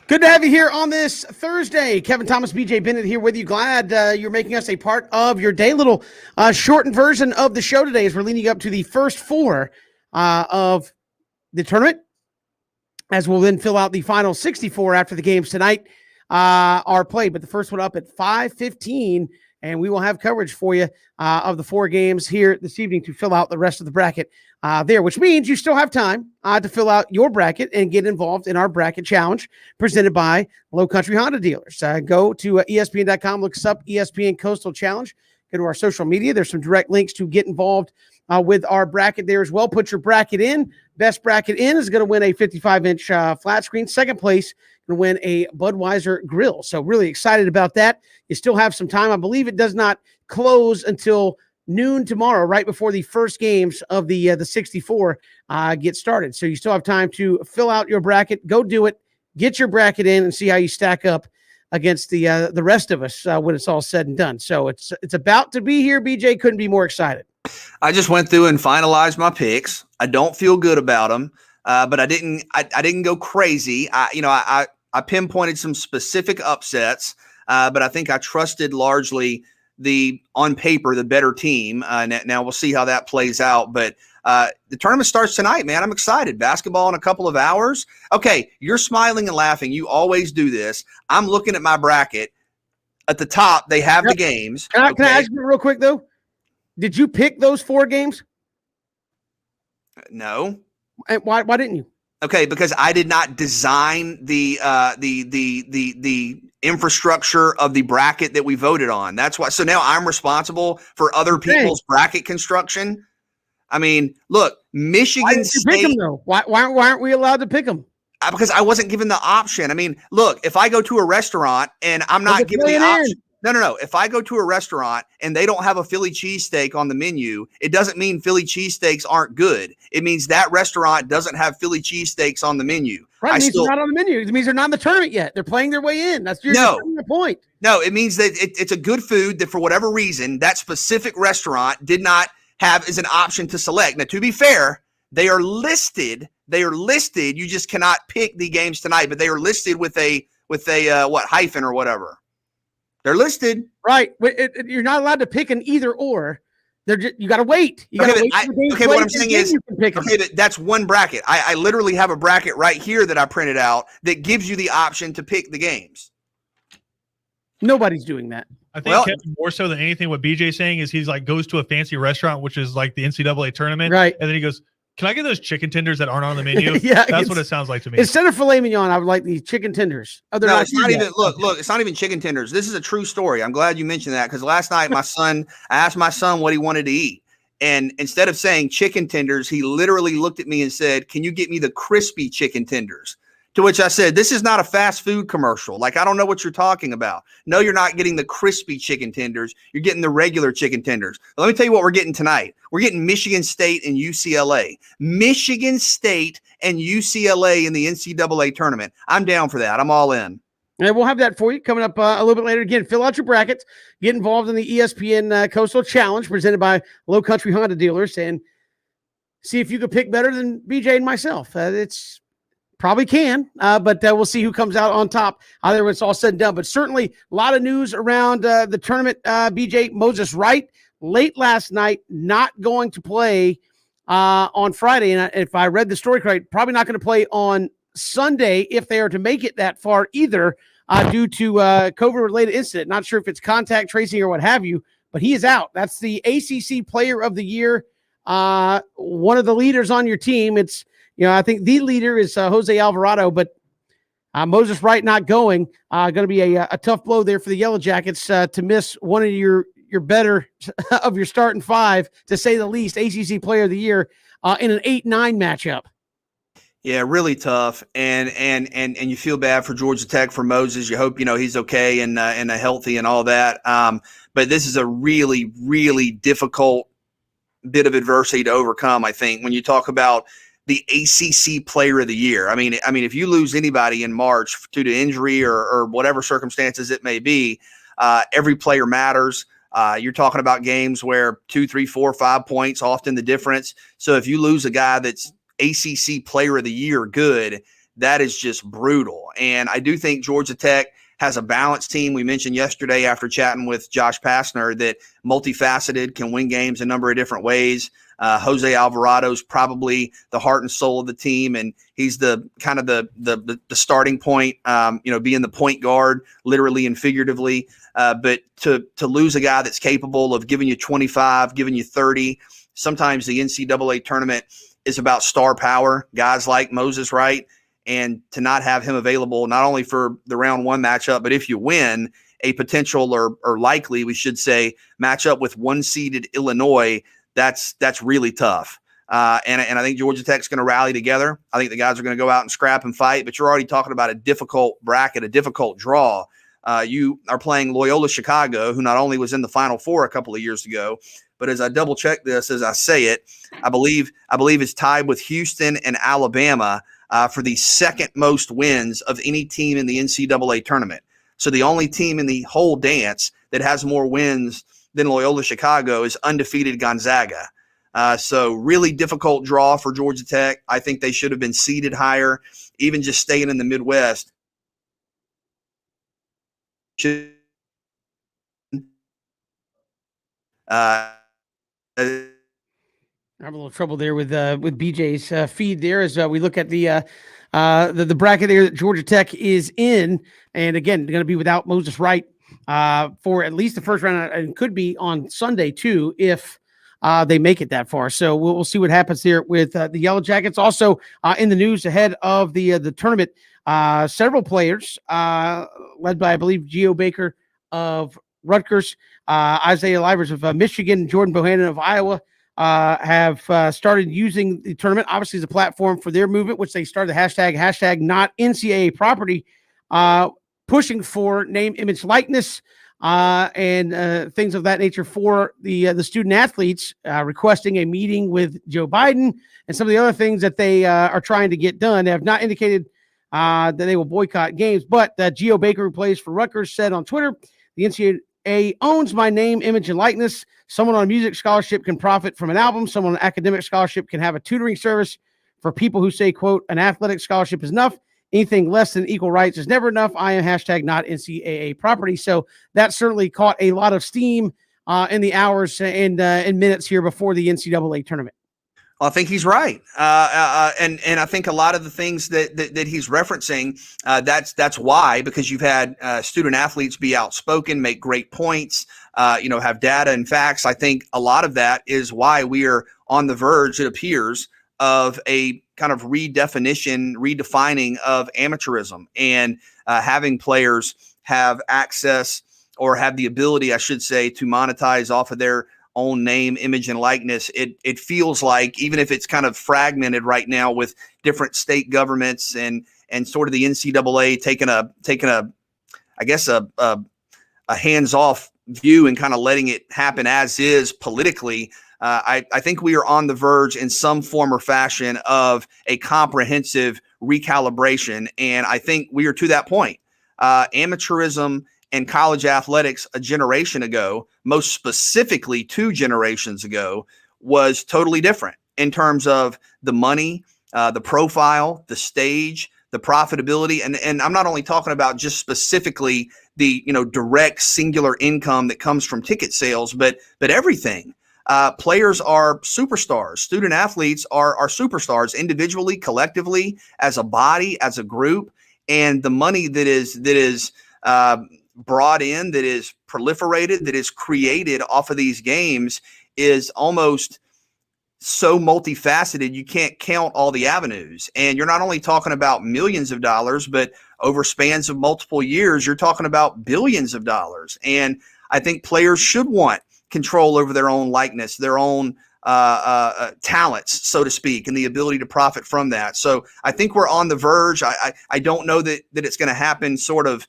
Good to have you here on this Thursday. Kevin Thomas, BJ Bennett here with you. Glad you're making us a part of your day. Little shortened version of the show today as we're leading up to the first four of the tournament, as we'll then fill out the final 64 after the games tonight are played. But the first one up at 5:15, and we will have coverage for you of the four games here this evening to fill out the rest of the bracket there, which means you still have time to fill out your bracket and get involved in our bracket challenge presented by Low Country Honda Dealers. Go to ESPN.com, look us up, ESPN Coastal Challenge. Go to our social media. There's some direct links to get involved with our bracket there as well. Put your bracket in. Best bracket in is going to win a 55-inch flat screen. Second place going to win a Budweiser grill. So really excited about that. You still have some time. I believe it does not close until noon tomorrow, right before the first games of the 64 get started. So you still have time to fill out your bracket. Go do it. Get your bracket in and see how you stack up against the rest of us when it's all said and done. So it's about to be here. BJ couldn't be more excited. I just went through and finalized my picks. I don't feel good about them, but I didn't go crazy. I pinpointed some specific upsets, but I think I trusted largely on paper the better team. Now we'll see how that plays out. But the tournament starts tonight, man. I'm excited. Basketball in a couple of hours. Okay, you're smiling and laughing. You always do this. I'm looking at my bracket. At the top, they have the games. Can I ask you real quick though? Did you pick those four games? No. And why didn't you? Okay, because I did not design the infrastructure of the bracket that we voted on. That's why. So now I'm responsible for other people's bracket construction. I mean, look, Michigan State. Pick them, though? Why aren't we allowed to pick them? Because I wasn't given the option. I mean, look, if I go to a restaurant and I'm not given the option. No. If I go to a restaurant and they don't have a Philly cheesesteak on the menu, it doesn't mean Philly cheesesteaks aren't good. It means that restaurant doesn't have Philly cheesesteaks on the menu. Right, it means they're not on the menu. It means they're not in the tournament yet. They're playing their way in. That's your point. No, it means that it's a good food that for whatever reason, that specific restaurant did not have as an option to select. Now, to be fair, they are listed. You just cannot pick the games tonight, but they are listed with a hyphen or whatever. They're listed. Right. You're not allowed to pick an either or. You got to wait. What I'm saying is, but that's one bracket. I literally have a bracket right here that I printed out that gives you the option to pick the games. Nobody's doing that. I think Kevin, more so than anything, what BJ's saying is he's like goes to a fancy restaurant, which is like the NCAA tournament. Right. And then he goes, can I get those chicken tenders that aren't on the menu? Yeah, that's what it sounds like to me. Instead of filet mignon, I would like the chicken tenders. No, it's not even. Look, it's not even chicken tenders. This is a true story. I'm glad you mentioned that because last night I asked my son what he wanted to eat, and instead of saying chicken tenders, he literally looked at me and said, "Can you get me the crispy chicken tenders?" To which I said, "This is not a fast food commercial. Like I don't know what you're talking about. No, you're not getting the crispy chicken tenders. You're getting the regular chicken tenders." But let me tell you what we're getting tonight. We're getting Michigan State and UCLA. Michigan State and UCLA in the NCAA tournament. I'm down for that. I'm all in. And we'll have that for you coming up a little bit later. Again, fill out your brackets. Get involved in the ESPN Coastal Challenge presented by Low Country Honda Dealers and see if you could pick better than BJ and myself. It's probably can, but we'll see who comes out on top there when it's all said and done. But certainly a lot of news around the tournament. BJ, Moses Wright, late last night, not going to play on Friday. And if I read the story correct, probably not going to play on Sunday if they are to make it that far either due to COVID-related incident. Not sure if it's contact tracing or what have you, but he is out. That's the ACC Player of the Year, one of the leaders on your team. It's I think the leader is Jose Alvarado, but Moses Wright not going. Going to be a tough blow there for the Yellow Jackets to miss one of your better of your starting five, to say the least, ACC Player of the Year in an 8-9 matchup. Yeah, really tough, and you feel bad for Georgia Tech, for Moses. You hope he's okay and healthy and all that. But this is a really, really difficult bit of adversity to overcome. I think when you talk about the ACC Player of the Year, I mean, if you lose anybody in March due to injury or whatever circumstances it may be, every player matters. You're talking about games where 2, 3, 4, 5 points, often the difference. So if you lose a guy that's ACC Player of the Year good, that is just brutal. And I do think Georgia Tech has a balanced team. We mentioned yesterday after chatting with Josh Pastner that multifaceted, can win games a number of different ways. Jose Alvarado is probably the heart and soul of the team, and he's the kind of the starting point, being the point guard, literally and figuratively. But to lose a guy that's capable of giving you 25, giving you 30, sometimes the NCAA tournament is about star power, guys like Moses Wright, and to not have him available not only for the round one matchup, but if you win, a potential or likely, we should say, matchup with one-seeded Illinois, that's really tough. And I think Georgia Tech's going to rally together. I think the guys are going to go out and scrap and fight, but you're already talking about a difficult bracket, a difficult draw. You are playing Loyola Chicago, who not only was in the Final Four a couple of years ago, but as I double check this, as I say it, I believe is tied with Houston and Alabama for the second most wins of any team in the NCAA tournament. So the only team in the whole dance that has more wins than Loyola Chicago is undefeated Gonzaga. So really difficult draw for Georgia Tech. I think they should have been seeded higher, even just staying in the Midwest. I have a little trouble there with BJ's feed there as we look at the bracket there that Georgia Tech is in, and again, they're going to be without Moses Wright for at least the first round, and could be on Sunday too if they make it that far. So we'll see what happens there with the Yellow Jackets. Also in the news ahead of the tournament, several players led by, I believe, Geo Baker of Rutgers, Isaiah Livers of Michigan, Jordan Bohannon of Iowa, have started using the tournament, obviously, as a platform for their movement, which they started the hashtag not NCAA property, pushing for name, image, likeness, and things of that nature for the student athletes, requesting a meeting with Joe Biden and some of the other things that they are trying to get done. They have not indicated that they will boycott games, but Geo Baker, who plays for Rutgers, said on Twitter, the NCAA owns my name, image, and likeness. Someone on a music scholarship can profit from an album. Someone on an academic scholarship can have a tutoring service. For people who say, quote, an athletic scholarship is enough, anything less than equal rights is never enough. I am hashtag not NCAA property. So that certainly caught a lot of steam in the hours and minutes here before the NCAA tournament. I think he's right, and I think a lot of the things that he's referencing, that's why, because you've had student athletes be outspoken, make great points, have data and facts. I think a lot of that is why we are on the verge, it appears, of a kind of redefining of amateurism, and having players have access, or have the ability, I should say, to monetize off of their own name, image, and likeness. It feels like, even if it's kind of fragmented right now with different state governments and sort of the NCAA taking a I guess a hands-off view and kind of letting it happen as is politically, I think we are on the verge in some form or fashion of a comprehensive recalibration, and I think we are to that point. Amateurism and college athletics a generation ago, most specifically 2 generations ago, was totally different in terms of the money, the profile, the stage, the profitability. And I'm not only talking about just specifically the direct singular income that comes from ticket sales, but everything. Players are superstars. Student athletes are superstars individually, collectively, as a body, as a group. And the money that is brought in, that is proliferated, that is created off of these games is almost so multifaceted, you can't count all the avenues. And you're not only talking about millions of dollars, but over spans of multiple years, you're talking about billions of dollars. And I think players should want control over their own likeness, their own talents, so to speak, and the ability to profit from that. So I think we're on the verge. I don't know that it's going to happen sort of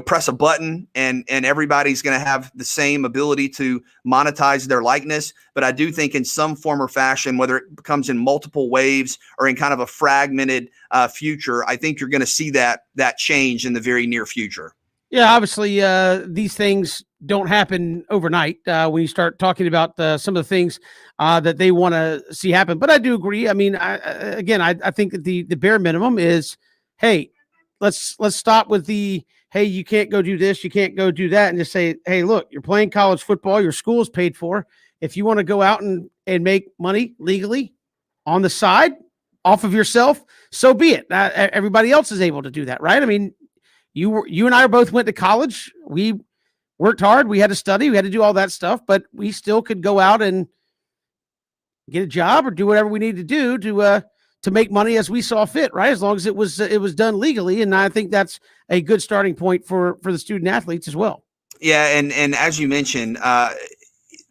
press a button and everybody's going to have the same ability to monetize their likeness. But I do think in some form or fashion, whether it becomes in multiple waves or in kind of a fragmented future, I think you're going to see that change in the very near future. Yeah, obviously these things don't happen overnight when you start talking about some of the things that they want to see happen. But I do agree. I mean, I think that the bare minimum is, hey, let's stop with the hey, you can't go do this, you can't go do that, and just say, hey, look, you're playing college football, your school is paid for. If you want to go out and make money legally on the side off of yourself, so be it. Everybody else is able to do that, right? I mean, you and I both went to college. We worked hard. We had to study. We had to do all that stuff, but we still could go out and get a job or do whatever we need to do to make money as we saw fit, right? As long as it was done legally, and I think that's a good starting point for the student athletes as well. Yeah, and as you mentioned,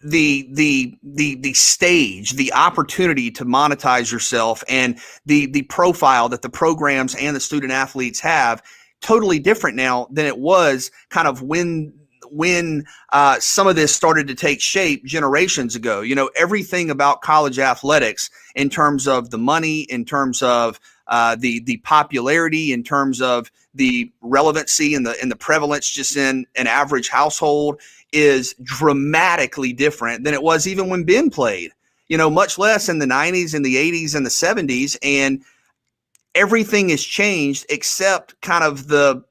the stage, the opportunity to monetize yourself, and the profile that the programs and the student athletes have, totally different now than it was kind of when some of this started to take shape generations ago. You know, everything about college athletics in terms of the money, in terms of the popularity, in terms of the relevancy and the prevalence just in an average household is dramatically different than it was even when Ben played, you know, much less in the 90s and the 80s and the 70s. And everything has changed except kind of the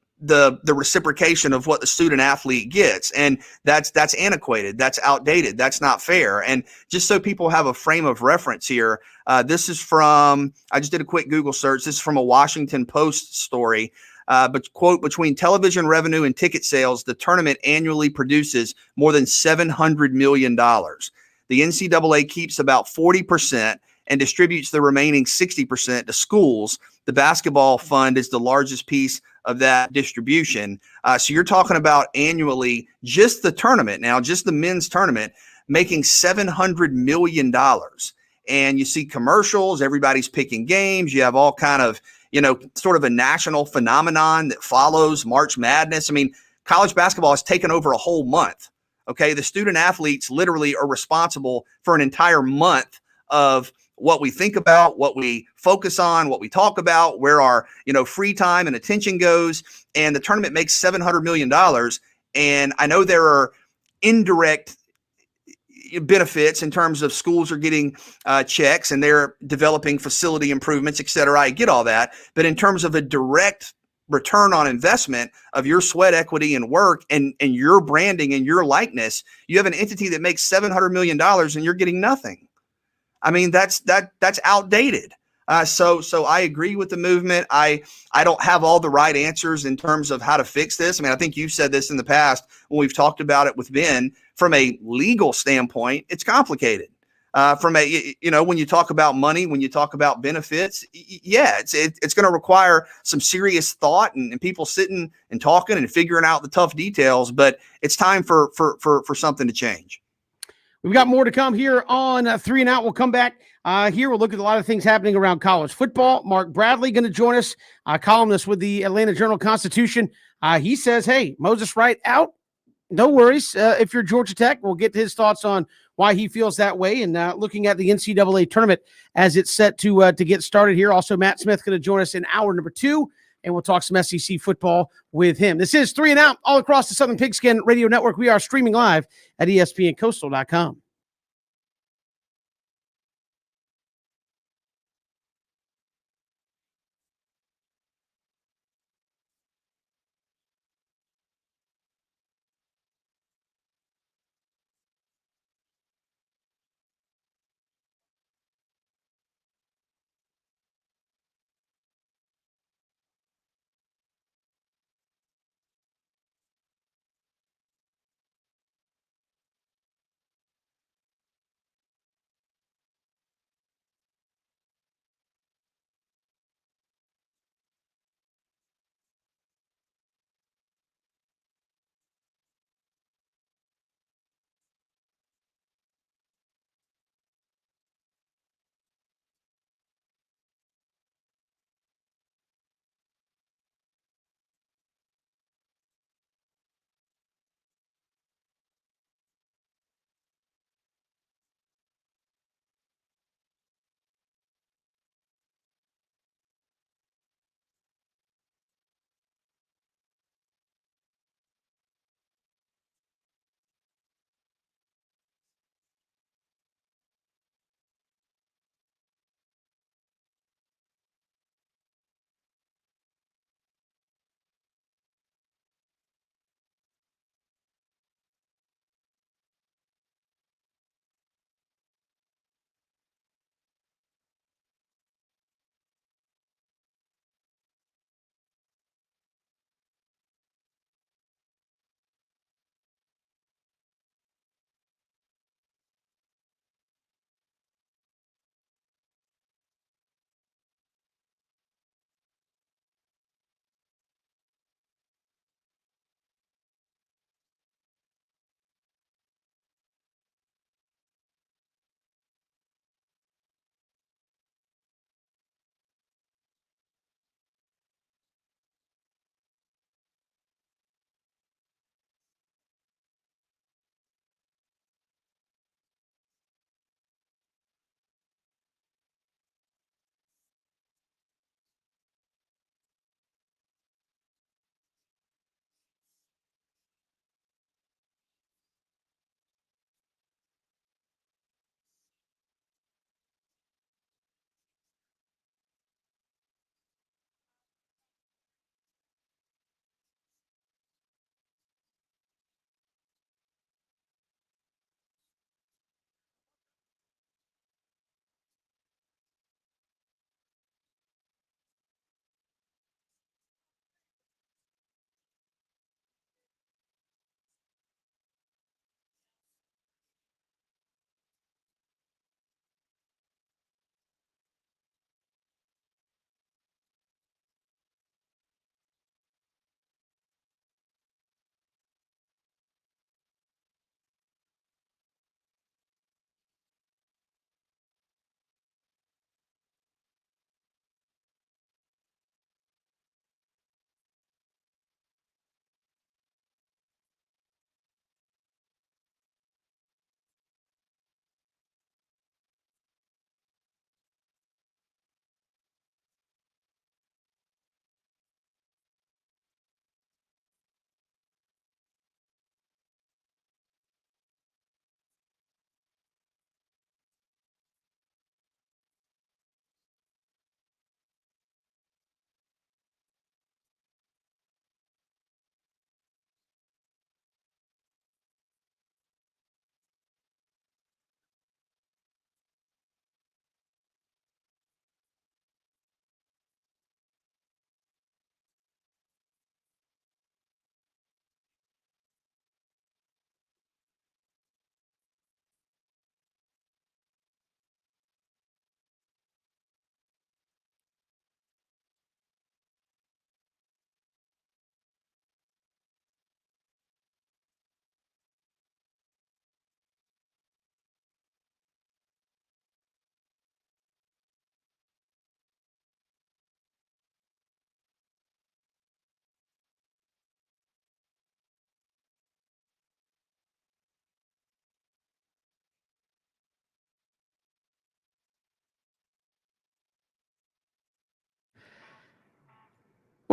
reciprocation of what the student athlete gets. And that's antiquated. That's outdated. That's not fair. And just so people have a frame of reference here, this is from, I just did a quick Google search. This is from a Washington Post story. But quote, between television revenue and ticket sales, the tournament annually produces more than $700 million. The NCAA keeps about 40% and distributes the remaining 60% to schools. The basketball fund is the largest piece of that distribution. So you're talking about annually, just the tournament now, just the men's tournament, making $700 million. And you see commercials, everybody's picking games. You have all kind of, you know, sort of a national phenomenon that follows March Madness. I mean, college basketball has taken over a whole month. Okay. The student athletes literally are responsible for an entire month of what we think about, what we focus on, what we talk about, where our, you know, free time and attention goes. And the tournament makes $700 million. And I know there are indirect benefits in terms of schools are getting checks and they're developing facility improvements, et cetera. I get all that. But in terms of a direct return on investment of your sweat equity and work and your branding and your likeness, you have an entity that makes $700 million and you're getting nothing. I mean, that's outdated. So I agree with the movement. I don't have all the right answers in terms of how to fix this. I mean, I think you've said this in the past when we've talked about it with Ben. From a legal standpoint, it's complicated. From a, you know, when you talk about money, when you talk about benefits, yeah, it's going to require some serious thought and people sitting and talking and figuring out the tough details. But it's time for something to change. We've got more to come here on 3 and Out. We'll come back here. We'll look at a lot of things happening around college football. Mark Bradley going to join us, columnist with the Atlanta Journal-Constitution. He says, hey, Moses Wright out. No worries. If you're Georgia Tech, we'll get his thoughts on why he feels that way and looking at the NCAA tournament as it's set to get started here. Also, Matt Smith going to join us in hour number 2. And we'll talk some SEC football with him. This is 3 and Out all across the Southern Pigskin Radio Network. We are streaming live at ESPNCoastal.com.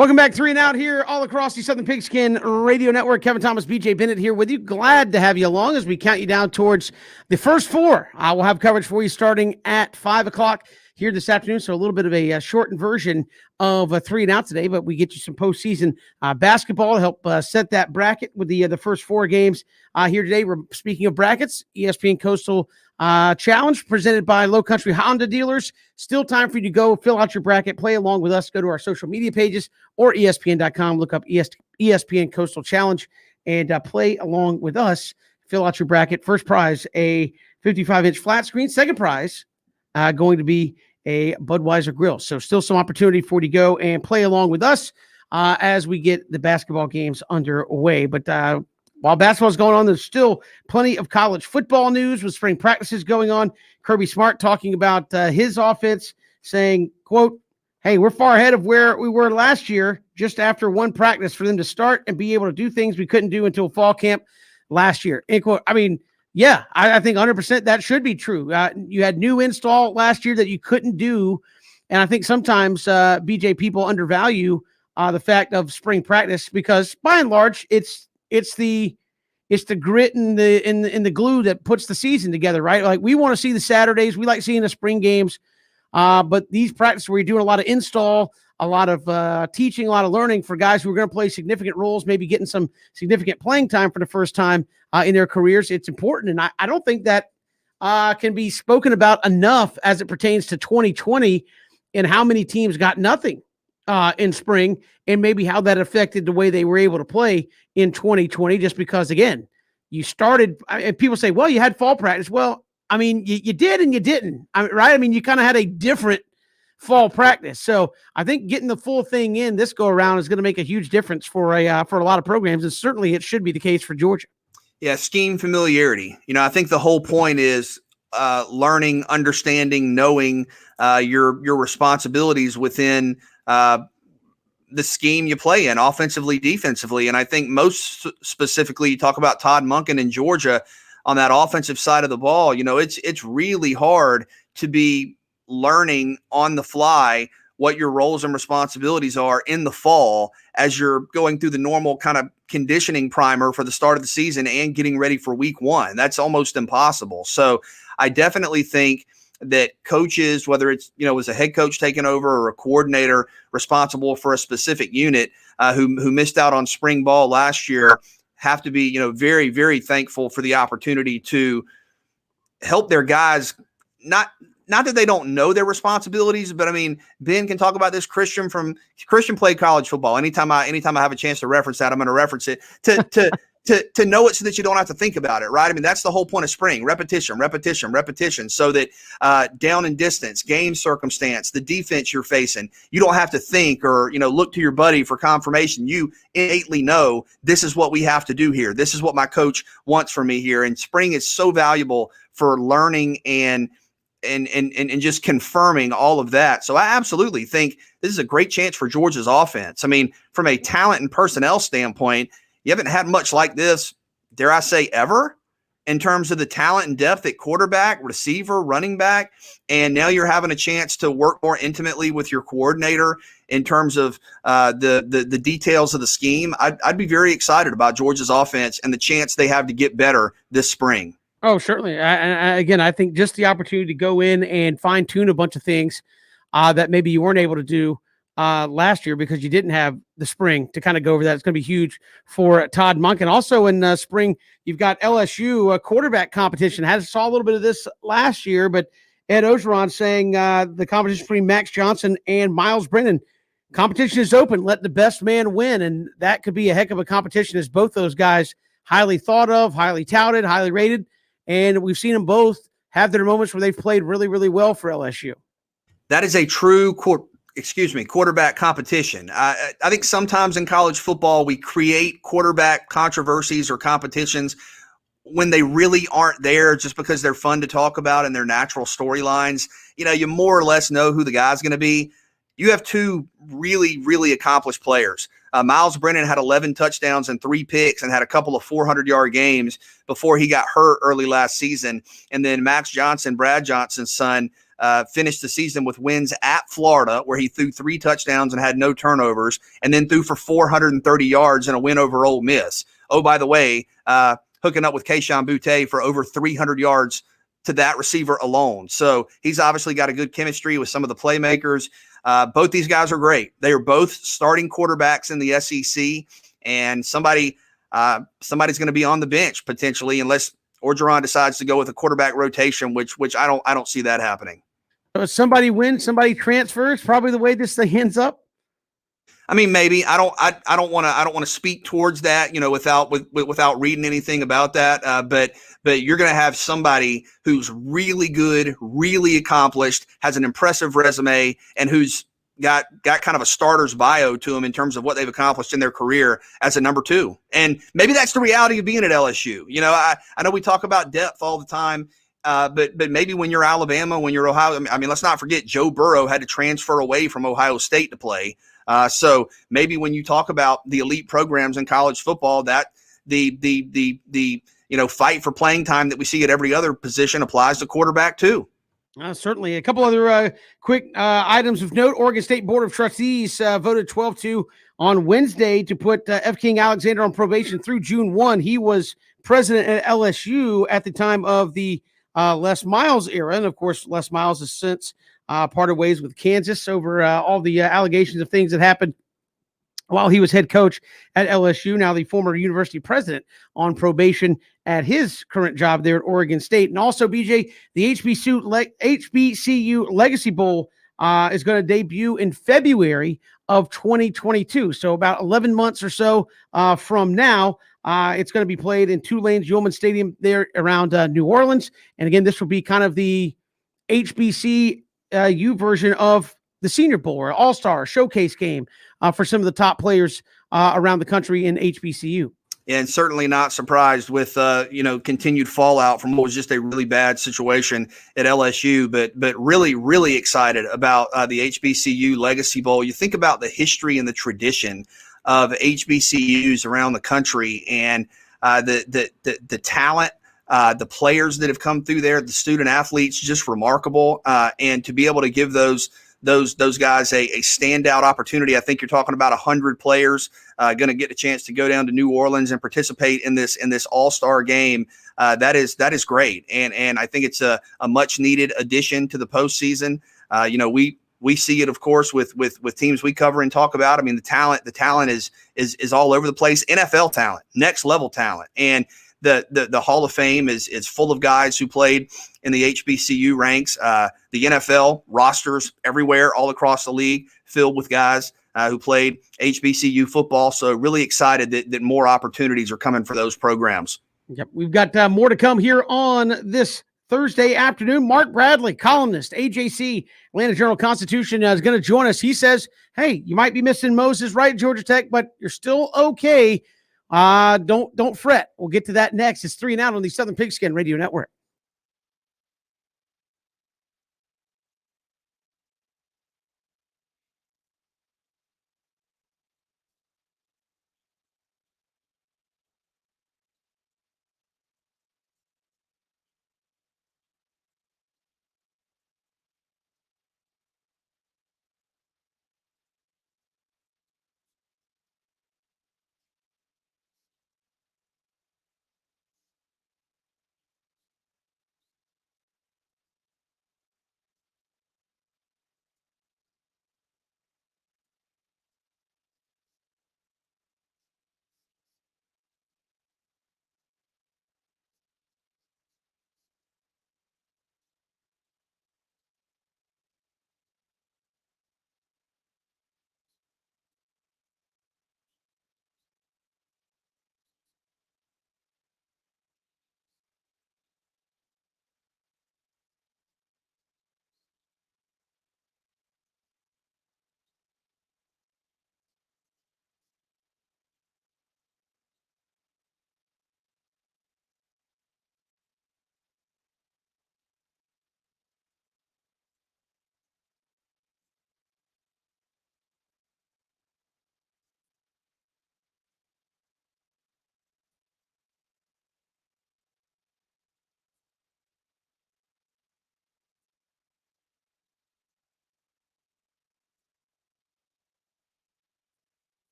Welcome back, 3 and Out here all across the Southern Pigskin Radio Network. Kevin Thomas, BJ Bennett here with you. Glad to have you along as we count you down towards the first 4. We'll have coverage for you starting at 5 o'clock here this afternoon. So a little bit of a shortened version of 3 and Out today, but we get you some postseason basketball to help set that bracket with the first 4 games here today. We're speaking of brackets, ESPN Coastal Challenge presented by Low Country Honda dealers. Still time for you to go fill out your bracket, play along with us, go to our social media pages or ESPN.com, look up ESPN Coastal Challenge and play along with us. Fill out your bracket. First prize, a 55-inch flat screen. Second prize, going to be a Budweiser grill. So still some opportunity for you to go and play along with us as we get the basketball games underway. But while basketball is going on, there's still plenty of college football news with spring practices going on. Kirby Smart talking about his offense, saying, quote, "Hey, we're far ahead of where we were last year, just after one practice for them to start and be able to do things we couldn't do until fall camp last year." End quote. I mean, yeah, I think 100% that should be true. You had new install last year that you couldn't do. And I think sometimes, BJ, people undervalue the fact of spring practice because by and large, it's the grit and the glue that puts the season together, right? Like we want to see the Saturdays. We like seeing the spring games. But these practices where you're doing a lot of install, a lot of teaching, a lot of learning for guys who are going to play significant roles, maybe getting some significant playing time for the first time in their careers. It's important. And I don't think that can be spoken about enough as it pertains to 2020 and how many teams got nothing in spring and maybe how that affected the way they were able to play in 2020, just because, again, you started and people say, well, you had fall practice. Well, I mean, you did and you didn't, right? I mean, you kind of had a different fall practice. So I think getting the full thing in this go around is going to make a huge difference for a lot of programs. And certainly it should be the case for Georgia. Yeah. Scheme familiarity. I think the whole point is learning, understanding, knowing your responsibilities within the scheme you play in offensively, defensively. And I think most specifically, you talk about Todd Monken in Georgia on that offensive side of the ball. It's really hard to be learning on the fly what your roles and responsibilities are in the fall as you're going through the normal kind of conditioning primer for the start of the season and getting ready for week 1. That's almost impossible. So I definitely think that coaches, whether it's, as a head coach taking over or a coordinator responsible for a specific unit who missed out on spring ball last year, have to be, very, very thankful for the opportunity to help their guys. Not that they don't know their responsibilities, but I mean, Ben can talk about this. Christian played college football. Anytime I have a chance to reference that, I'm going to reference it to know it so that you don't have to think about it, right? I mean, that's the whole point of spring: repetition, so that down and distance, game circumstance, the defense you're facing, you don't have to think or, look to your buddy for confirmation. You innately know this is what we have to do here. This is what my coach wants from me here. And spring is so valuable for learning and just confirming all of that. So I absolutely think this is a great chance for Georgia's offense. I mean, from a talent and personnel standpoint, you haven't had much like this, dare I say, ever, in terms of the talent and depth at quarterback, receiver, running back. And now you're having a chance to work more intimately with your coordinator in terms of the details of the scheme. I'd be very excited about Georgia's offense and the chance they have to get better this spring. Oh, certainly. Again, I think just the opportunity to go in and fine tune a bunch of things that maybe you weren't able to do last year because you didn't have the spring to kind of go over that. It's going to be huge for Todd Monken. Also in spring, you've got LSU quarterback competition. Saw a little bit of this last year, but Ed Ogeron saying the competition between Max Johnson and Miles Brennan. Competition is open. Let the best man win. And that could be a heck of a competition as both those guys highly thought of, highly touted, highly rated. And we've seen them both have their moments where they've played really, really well for LSU. That is a true quarterback competition. I think sometimes in college football, we create quarterback controversies or competitions when they really aren't there just because they're fun to talk about and they're natural storylines. You more or less know who the guy's going to be. You have two really, really accomplished players. Miles Brennan had 11 touchdowns and 3 picks and had a couple of 400-yard games before he got hurt early last season. And then Max Johnson, Brad Johnson's son, finished the season with wins at Florida, where he threw 3 touchdowns and had no turnovers, and then threw for 430 yards in a win over Ole Miss. Oh, by the way, hooking up with Kayshon Boutte for over 300 yards to that receiver alone. So he's obviously got a good chemistry with some of the playmakers. Both these guys are great. They are both starting quarterbacks in the SEC, and somebody's going to be on the bench potentially, unless Orgeron decides to go with a quarterback rotation, which I don't see that happening. So somebody wins, somebody transfers. Probably the way this thing ends up. I mean, maybe I don't want to speak towards that, without reading anything about that. But you're going to have somebody who's really good, really accomplished, has an impressive resume, and who's got kind of a starter's bio to him in terms of what they've accomplished in their career as a number 2. And maybe that's the reality of being at LSU. I know we talk about depth all the time. But maybe when you're Alabama, when you're Ohio, I mean, let's not forget Joe Burrow had to transfer away from Ohio State to play. So maybe when you talk about the elite programs in college football, that the fight for playing time that we see at every other position applies to quarterback too. Certainly. A couple other quick items of note. Oregon State Board of Trustees voted 12-2 on Wednesday to put F. King Alexander on probation through June 1. He was president at LSU at the time of the Les Miles era. And, of course, Les Miles has since parted ways with Kansas over all the allegations of things that happened while he was head coach at LSU. Now the former university president on probation at his current job there at Oregon State. And also, BJ, the HBCU Legacy Bowl is going to debut in February of 2022. So about 11 months or so from now. It's going to be played in Tulane's Yulman Stadium there around New Orleans. And again, this will be kind of the HBCU version of the Senior Bowl or All-Star showcase game for some of the top players around the country in HBCU. And certainly not surprised with continued fallout from what was just a really bad situation at LSU, but really, really excited about the HBCU Legacy Bowl. You think about the history and the tradition of HBCUs around the country, and the talent, the players that have come through there, the student athletes, just remarkable. And to be able to give those guys a standout opportunity. I think you're talking about 100 players going to get a chance to go down to New Orleans and participate in this all-star game. That is great, and I think it's a much needed addition to the postseason. We see it, of course, with teams we cover and talk about. I mean, the talent is all over the place. NFL talent, next level talent, and the Hall of Fame is full of guys who played in the HBCU ranks. The NFL rosters everywhere, all across the league, filled with guys who played HBCU football. So really excited that more opportunities are coming for those programs. Yep, we've got more to come here on this Thursday afternoon. Mark Bradley, columnist, AJC, Atlanta Journal-Constitution, is going to join us. He says, hey, you might be missing Moses Wright, Georgia Tech, but you're still okay. Don't fret. We'll get to that next. It's 3 and Out on the Southern Pigskin Radio Network.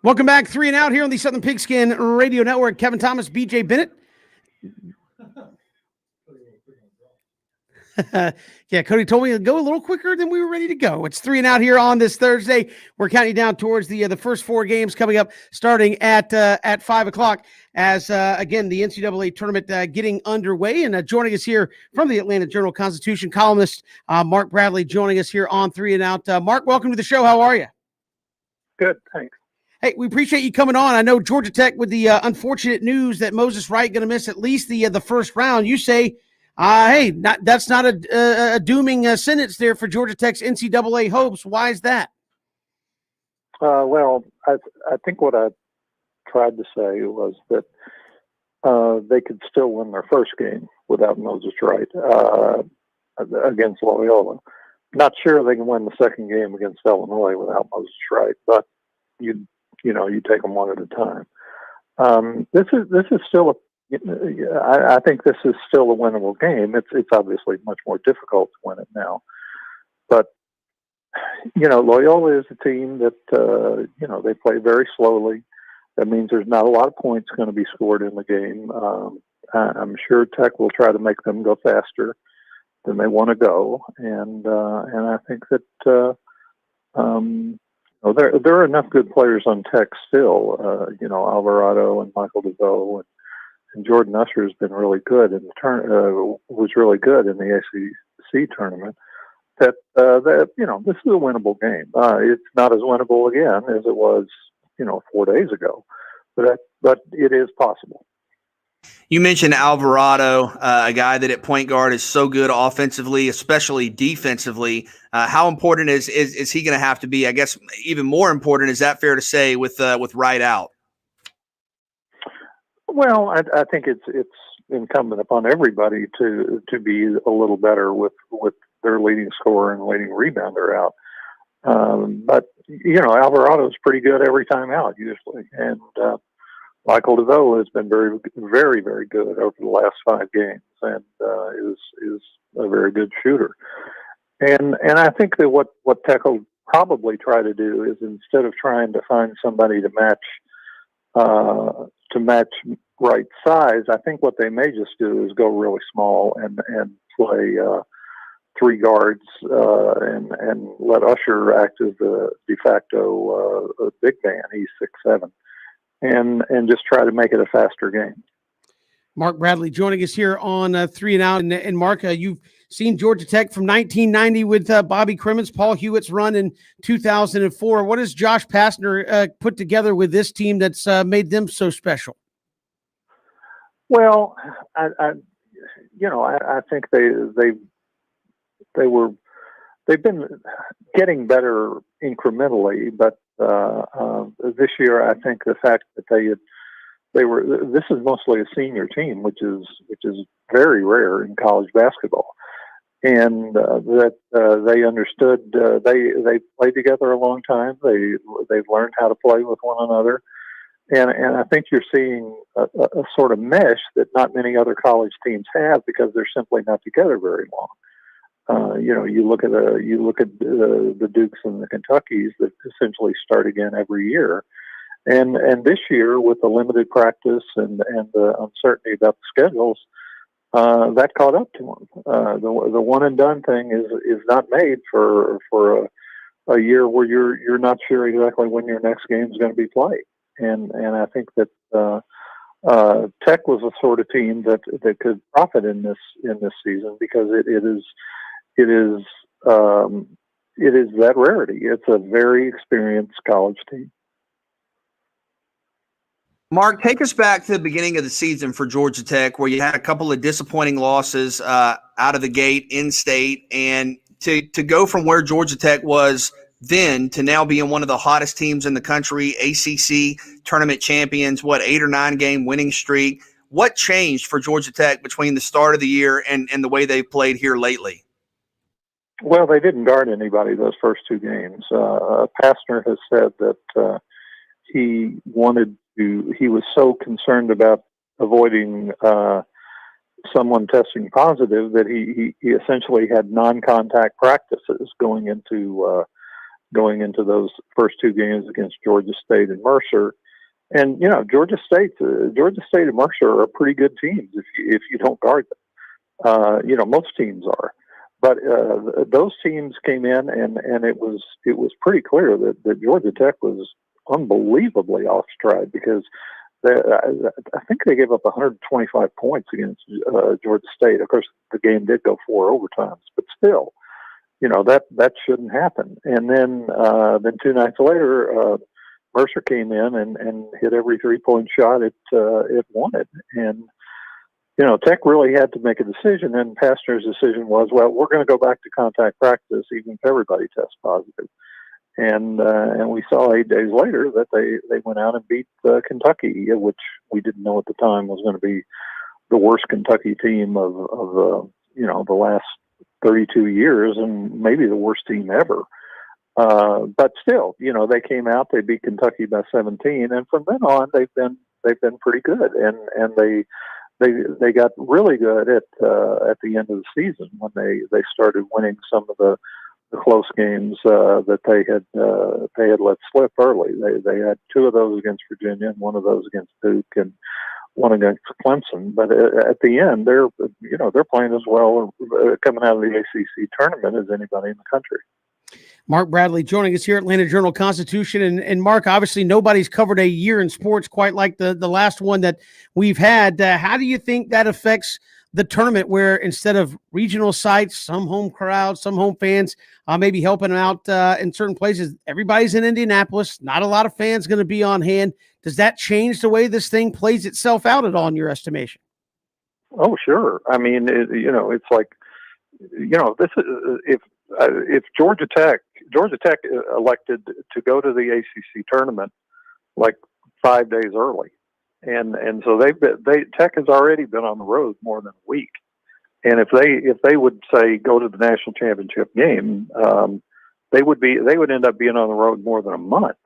Welcome back, 3 and Out here on the Southern Pigskin Radio Network. Kevin Thomas, BJ Bennett. Yeah, Cody told me to go a little quicker than we were ready to go. It's 3 and Out here on this Thursday. We're counting down towards the first 4 games coming up, starting at 5:00. As again, the NCAA tournament getting underway, and joining us here from the Atlanta Journal-Constitution, columnist Mark Bradley, joining us here on 3 and Out. Mark, welcome to the show. How are you? Good, thanks. Hey, we appreciate you coming on. I know Georgia Tech, with the unfortunate news that Moses Wright going to miss at least the first round. You say, hey, that's not a dooming sentence there for Georgia Tech's NCAA hopes. Why is that? Well, I think what I tried to say was that they could still win their first game without Moses Wright against Loyola. Not sure they can win the second game against Illinois without Moses Wright, but you take them one at a time. This is still I think this is still a winnable game. It's obviously much more difficult to win it now, but Loyola is a team that they play very slowly. That means there's not a lot of points going to be scored in the game. I'm sure Tech will try to make them go faster than they want to go, and I think that there are enough good players on Tech still. Alvarado and Michael DeVoe and Jordan Usher has been really good in the was really good in the ACC tournament. That this is a winnable game. It's not as winnable again as it was 4 days ago, but it is possible. You mentioned Alvarado, a guy that at point guard is so good offensively, especially defensively. How important is he going to have to be? I guess even more important, is that fair to say, with Wright out? Well, I think it's incumbent upon everybody to be a little better with their leading scorer and leading rebounder out. But Alvarado's pretty good every time out usually, and Michael DeVoe has been very, very, very good over the last 5 games, and is a very good shooter. And I think that what Tech will probably try to do is, instead of trying to find somebody to match right size, I think what they may just do is go really small and play 3 guards and let Usher act as the de facto big man. He's 6'7". And just try to make it a faster game. Mark Bradley joining us here on 3 and Out. And Mark, you've seen Georgia Tech from 1990 with Bobby Crimmins, Paul Hewitt's run in 2004. What has Josh Pastner put together with this team that's made them so special? Well, I think they've been getting better incrementally, but this year, I think the fact that this is mostly a senior team, which is very rare in college basketball, and that they understood they played together a long time. They've learned how to play with one another, and I think you're seeing a sort of mesh that not many other college teams have, because they're simply not together very long. You look at the Dukes and the Kentuckys that essentially start again every year, and this year, with the limited practice and the uncertainty about the schedules, that caught up to them. The one and done thing is not made for a year where you're not sure exactly when your next game is going to be played, and I think that Tech was the sort of team that could profit in this season, because it is that rarity. It's a very experienced college team. Mark, take us back to the beginning of the season for Georgia Tech, where you had a couple of disappointing losses out of the gate in state, and to go from where Georgia Tech was then to now being one of the hottest teams in the country, ACC tournament champions, 8 or 9 game winning streak. What changed for Georgia Tech between the start of the year and the way they've played here lately? Well, they didn't guard anybody those first 2 games. Pastner has said that he was so concerned about avoiding someone testing positive that he essentially had non-contact practices going into going into those first two games against Georgia State and Mercer. And Georgia State and Mercer are pretty good teams if you don't guard them. Most teams are, but those teams came in and it was pretty clear that Georgia Tech was unbelievably off stride because I think they gave up 125 points against Georgia State. Of course, the game did go 4 overtimes, but still, that shouldn't happen. And then 2 nights later, Mercer came in and hit every 3-point shot it wanted. And, Tech really had to make a decision, and Pastner's decision was, well, we're going to go back to contact practice even if everybody tests positive. And we saw 8 days later that they went out and beat Kentucky, which we didn't know at the time was going to be the worst Kentucky team of the last 32 years and maybe the worst team ever. But still, they came out, they beat Kentucky by 17, and from then on they've been pretty good, and they got really good at the end of the season when they started winning some of the close games that they had let slip early. They had 2 of those against Virginia and 1 of those against Duke and 1 against Clemson. But at the end, they're playing as well coming out of the ACC tournament as anybody in the country. Mark Bradley joining us here at Atlanta Journal-Constitution. And Mark, obviously nobody's covered a year in sports quite like the last one that we've had. How do you think that affects the tournament, where instead of regional sites, some home crowds, some home fans maybe helping out in certain places, everybody's in Indianapolis, not a lot of fans going to be on hand. Does that change the way this thing plays itself out at all in your estimation? Oh, sure. I mean, it's like, this is, if Georgia Tech elected to go to the ACC tournament like 5 days early, and so Tech has already been on the road more than a week, and if they would say go to the national championship game, they would end up being on the road more than a month,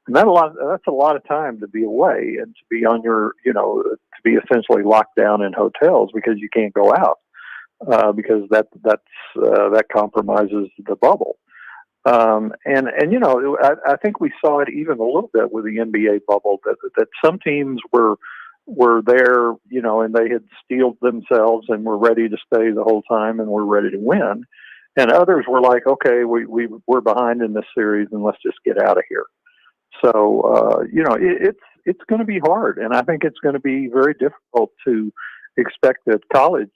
and that's a lot of time to be away and to be on your to be essentially locked down in hotels because you can't go out. Because that compromises the bubble, and I think we saw it even a little bit with the NBA bubble that some teams were there, and they had steeled themselves and were ready to stay the whole time and were ready to win, and others were like, okay, we're behind in this series and let's just get out of here. So it's going to be hard, and I think it's going to be very difficult to expect that college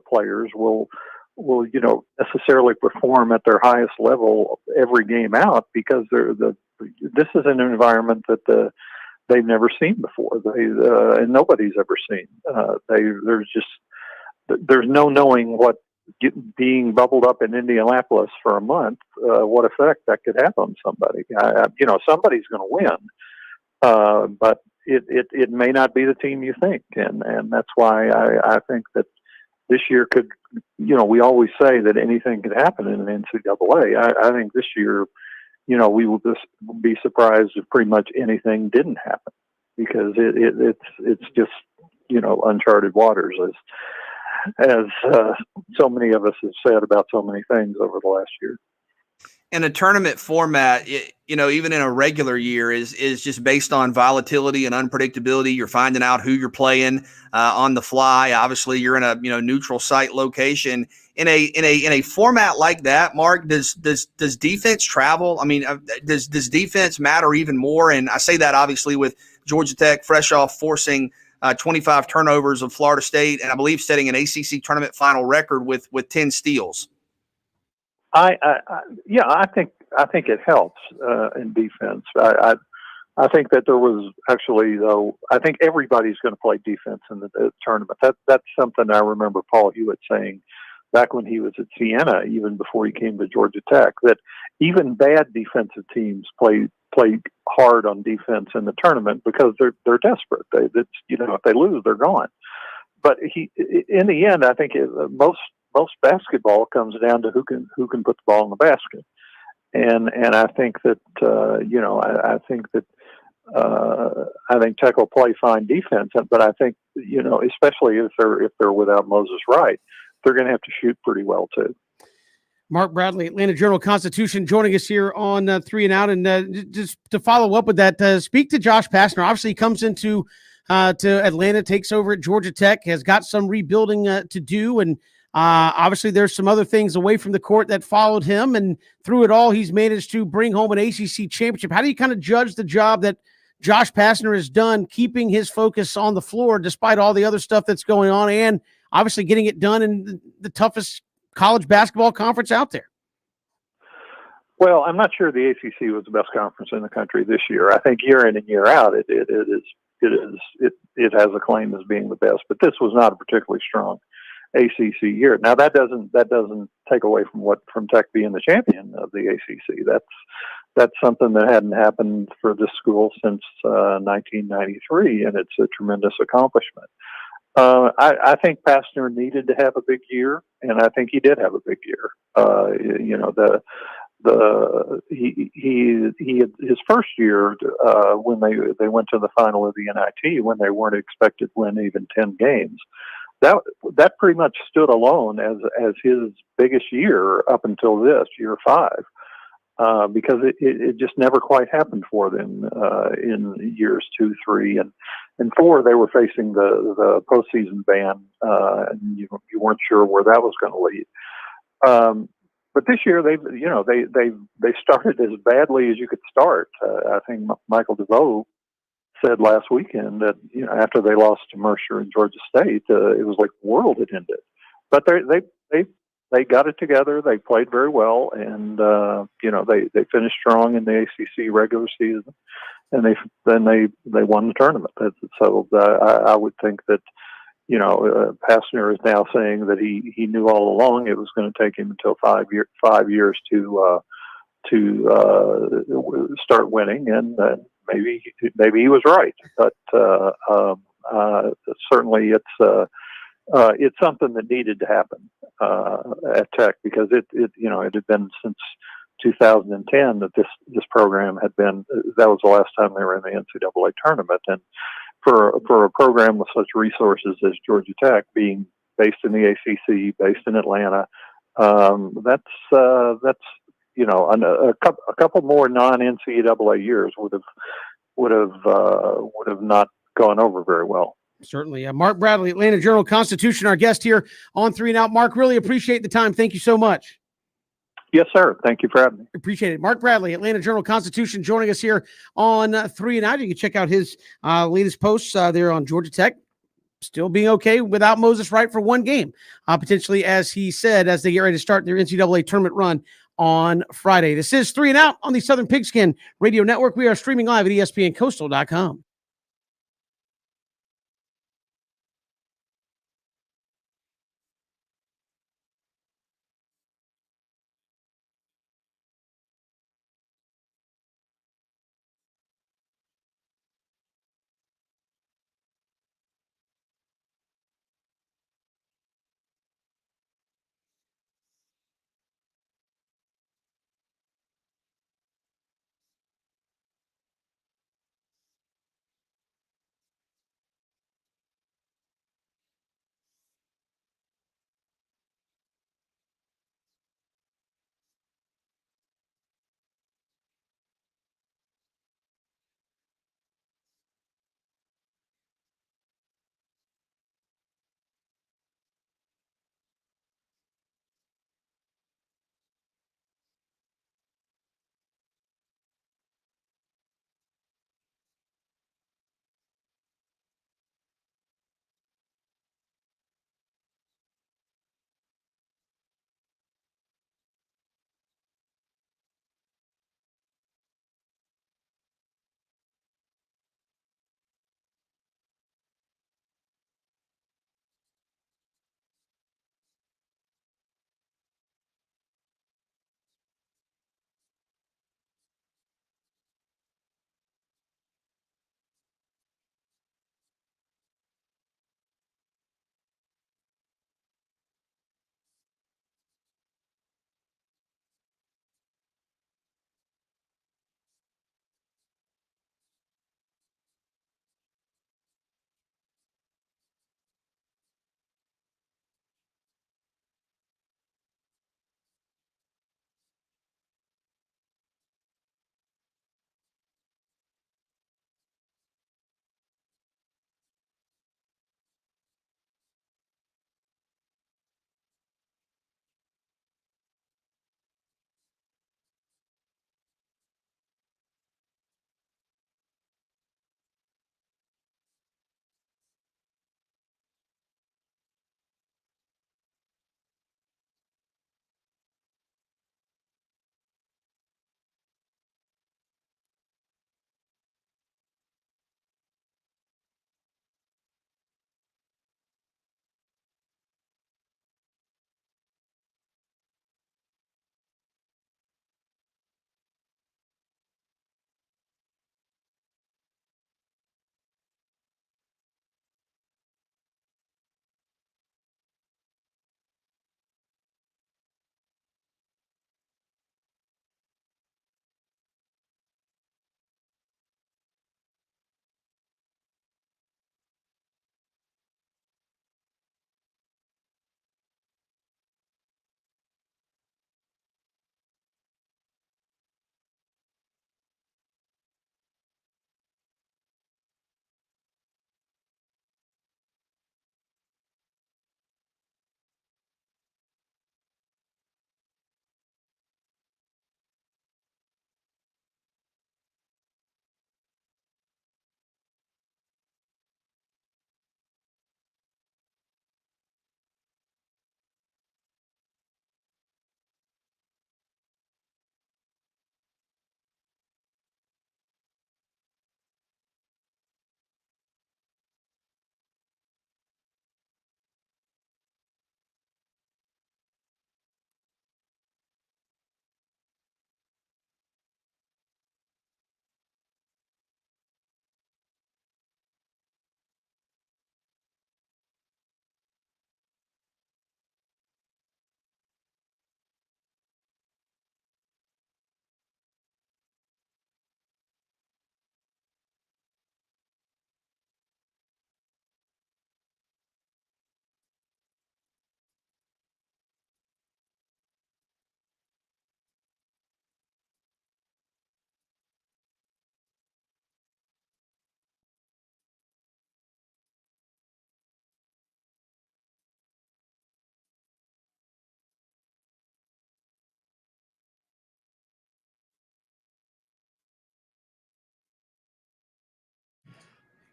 players will necessarily perform at their highest level every game out because this is an environment that they've never seen before. And nobody's ever seen. There's no knowing what being bubbled up in Indianapolis for a month, what effect that could have on somebody. Somebody's going to win, but it may not be the team you think, and that's why I think that this year could, we always say that anything could happen in an NCAA. I think this year, we will just be surprised if pretty much anything didn't happen because it's just uncharted waters as so many of us have said about so many things over the last year. In a tournament format, even in a regular year is just based on volatility and unpredictability. You're finding out who you're playing on the fly. Obviously, you're in a neutral site location. In a format like that, Mark, does defense travel? I mean, does defense matter even more? And I say that obviously with Georgia Tech fresh off forcing 25 turnovers of Florida State, and I believe setting an ACC tournament final record with 10 steals. I think it helps in defense. I think that there was actually, though, I think everybody's going to play defense in the tournament. That's something I remember Paul Hewitt saying back when he was at Siena, even before he came to Georgia Tech, that even bad defensive teams play hard on defense in the tournament because they're desperate. If they lose, they're gone. But in the end, I think most basketball comes down to who can put the ball in the basket, and I think that I think Tech will play fine defense, but I think especially if they're without Moses Wright, they're going to have to shoot pretty well too. Mark Bradley, Atlanta Journal-Constitution, joining us here on 3 and Out. And just to follow up with that, speak to Josh Pastner. Obviously, he comes into to Atlanta, takes over at Georgia Tech, has got some rebuilding to do, and obviously there's some other things away from the court that followed him. And through it all, he's managed to bring home an ACC championship. How do you kind of judge the job that Josh Pastner has done, keeping his focus on the floor despite all the other stuff that's going on, and obviously getting it done in the toughest college basketball conference out there? Well, I'm not sure the ACC was the best conference in the country this year. I think year in and year out, it has a claim as being the best. But this was not a particularly strong ACC year. Now that doesn't take away from Tech being the champion of the ACC. That's something that hadn't happened for this school since 1993, and it's a tremendous accomplishment. I think Pastner needed to have a big year, and I think he did have a big year. His first year when they went to the final of the NIT, when they weren't expected to win even 10 games, that pretty much stood alone as his biggest year up until this year 5. Because it just never quite happened for them in years 2, 3, and 4. They were facing the postseason ban, and you weren't sure where that was going to lead. But this year they started as badly as you could start. I think Michael DeVoe said last weekend that after they lost to Mercer and Georgia State, it was like the world had ended. But they got it together. They played very well, and they finished strong in the ACC regular season, and they won the tournament. So I would think that Pastner is now saying that he knew all along it was going to take him until 5 years to start winning, and maybe he was right. But certainly it's something that needed to happen at Tech, because it had been since 2010 that this program had been. That was the last time they were in the NCAA tournament, and for a program with such resources as Georgia Tech, being based in the ACC, based in Atlanta, that's a couple more non-NCAA years would have not gone over very well. Certainly. Mark Bradley, Atlanta Journal-Constitution, our guest here on 3 and Out. Mark, really appreciate the time. Thank you so much. Yes, sir. Thank you for having me. Appreciate it. Mark Bradley, Atlanta Journal-Constitution, joining us here on 3 and Out. You can check out his latest posts there on Georgia Tech. Still being okay without Moses Wright for one game, potentially, as he said, as they get ready to start their NCAA tournament run on Friday. This is 3 and Out on the Southern Pigskin Radio Network. We are streaming live at ESPNCoastal.com.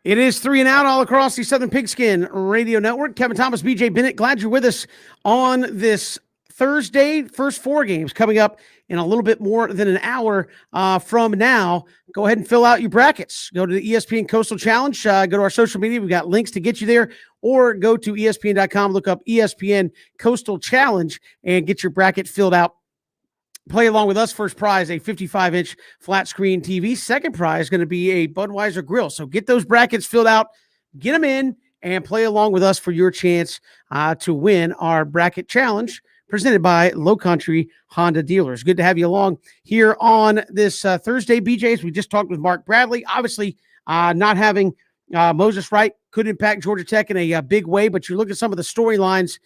It is 3 and Out all across the Southern Pigskin Radio Network. Kevin Thomas, BJ Bennett, glad you're with us on this Thursday. First 4 games coming up in a little bit more than an hour from now. Go ahead and fill out your brackets. Go to the ESPN Coastal Challenge. Go to our social media. We've got links to get you there. Or go to ESPN.com, look up ESPN Coastal Challenge, and get your bracket filled out. Play along with us. First prize, a 55-inch flat screen TV. Second prize is going to be a Budweiser grill. So get those brackets filled out, get them in, and play along with us for your chance to win our bracket challenge presented by Low Country Honda Dealers. Good to have you along here on this Thursday, BJs. We just talked with Mark Bradley. Obviously, not having Moses Wright could impact Georgia Tech in a big way, but you look at some of the storylines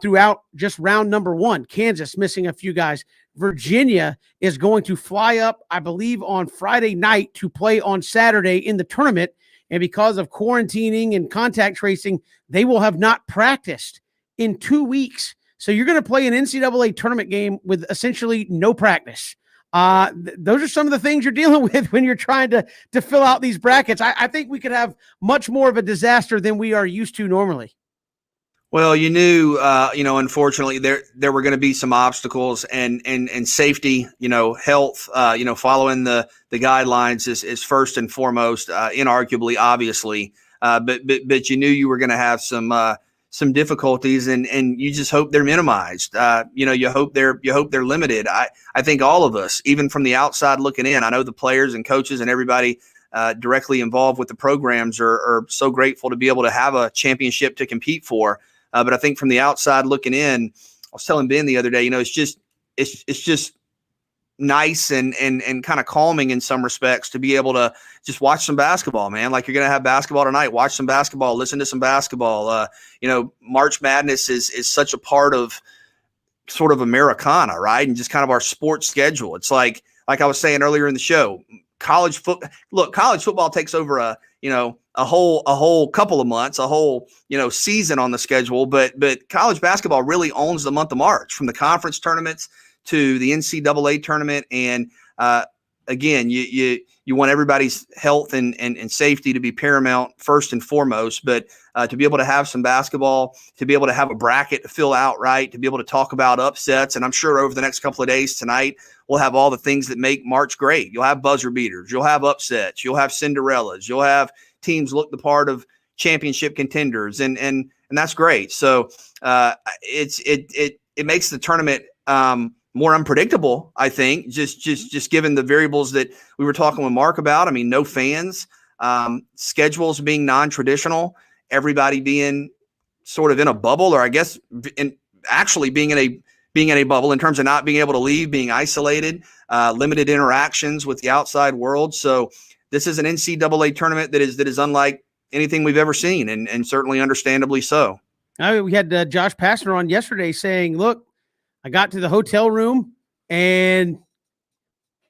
throughout just round number 1. Kansas missing a few guys. Virginia is going to fly up, I believe, on Friday night to play on Saturday in the tournament. And because of quarantining and contact tracing, they will have not practiced in 2 weeks. So you're going to play an NCAA tournament game with essentially no practice. Those are some of the things you're dealing with when you're trying to fill out these brackets. I think we could have much more of a disaster than we are used to normally. Well, you knew, unfortunately there were going to be some obstacles and safety, health, following the guidelines is first and foremost, inarguably, obviously. But you knew you were going to have some difficulties and you just hope they're minimized. You hope they're limited. I think all of us, even from the outside looking in, I know the players and coaches and everybody directly involved with the programs are so grateful to be able to have a championship to compete for. But I think from the outside looking in, I was telling Ben the other day, it's just nice and kind of calming in some respects to be able to just watch some basketball, man. Like you're going to have basketball tonight, watch some basketball, listen to some basketball. March Madness is such a part of sort of Americana, right? And just kind of our sports schedule. It's like I was saying earlier in the show, college football takes over a whole couple of months, a whole, season on the schedule. But college basketball really owns the month of March, from the conference tournaments to the NCAA tournament. And again, you want everybody's health and safety to be paramount first and foremost. But to be able to have some basketball, to be able to have a bracket to fill out, right, to be able to talk about upsets. And I'm sure over the next couple of days tonight, we'll have all the things that make March great. You'll have buzzer beaters. You'll have upsets. You'll have Cinderellas. You'll have teams look the part of championship contenders, and that's great. So it makes the tournament more unpredictable, I think, just given the variables that we were talking with Mark about. I mean, no fans, schedules being non-traditional, everybody being sort of in a bubble, or I guess actually being in a bubble in terms of not being able to leave, being isolated, limited interactions with the outside world. So this is an NCAA tournament that is unlike anything we've ever seen, and certainly understandably so. We had Josh Pastner on yesterday saying, look, I got to the hotel room and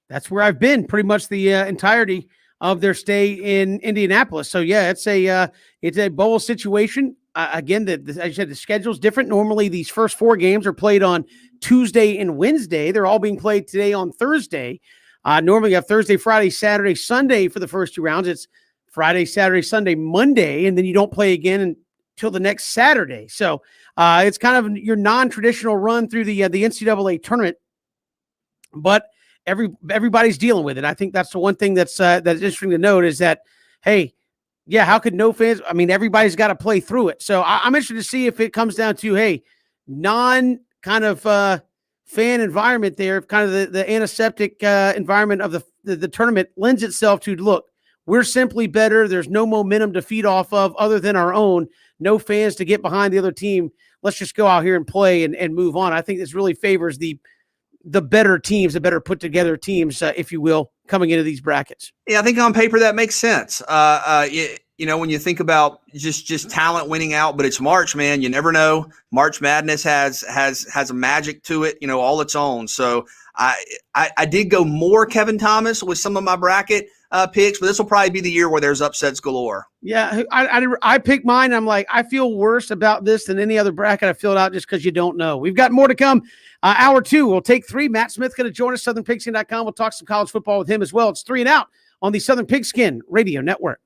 that's where I've been pretty much the entirety of their stay in Indianapolis. So yeah, it's a bowl situation. Again, as I said, the schedule's different. Normally these first 4 games are played on Tuesday and Wednesday. They're all being played today on Thursday. Normally you have Thursday, Friday, Saturday, Sunday for the first 2 rounds. It's Friday, Saturday, Sunday, Monday, and then you don't play again until the next Saturday. So it's kind of your non-traditional run through the NCAA tournament, but everybody's dealing with it. I think that's the one thing that's interesting to note is that, hey, yeah, how could no fans? I mean, everybody's got to play through it. So I'm interested to see if it comes down to, hey, non kind of fan environment there, kind of the antiseptic environment of the tournament lends itself to, look, we're simply better. There's no momentum to feed off of other than our own. No fans to get behind the other team. Let's just go out here and play and move on. I think this really favors the better teams, the better put together teams, if you will, coming into these brackets. Yeah, I think on paper that makes sense. When you think about just talent winning out, but it's March, man. You never know. March Madness has a magic to it, all its own. So I did go more Kevin Thomas with some of my bracket picks, but this will probably be the year where there's upsets galore. Yeah, I picked mine. I'm like, I feel worse about this than any other bracket I filled out just because you don't know. We've got more to come. Hour 2, we'll take 3. Matt Smith going to join us, SouthernPigskin.com. We'll talk some college football with him as well. It's 3 and Out on the Southern Pigskin Radio Network.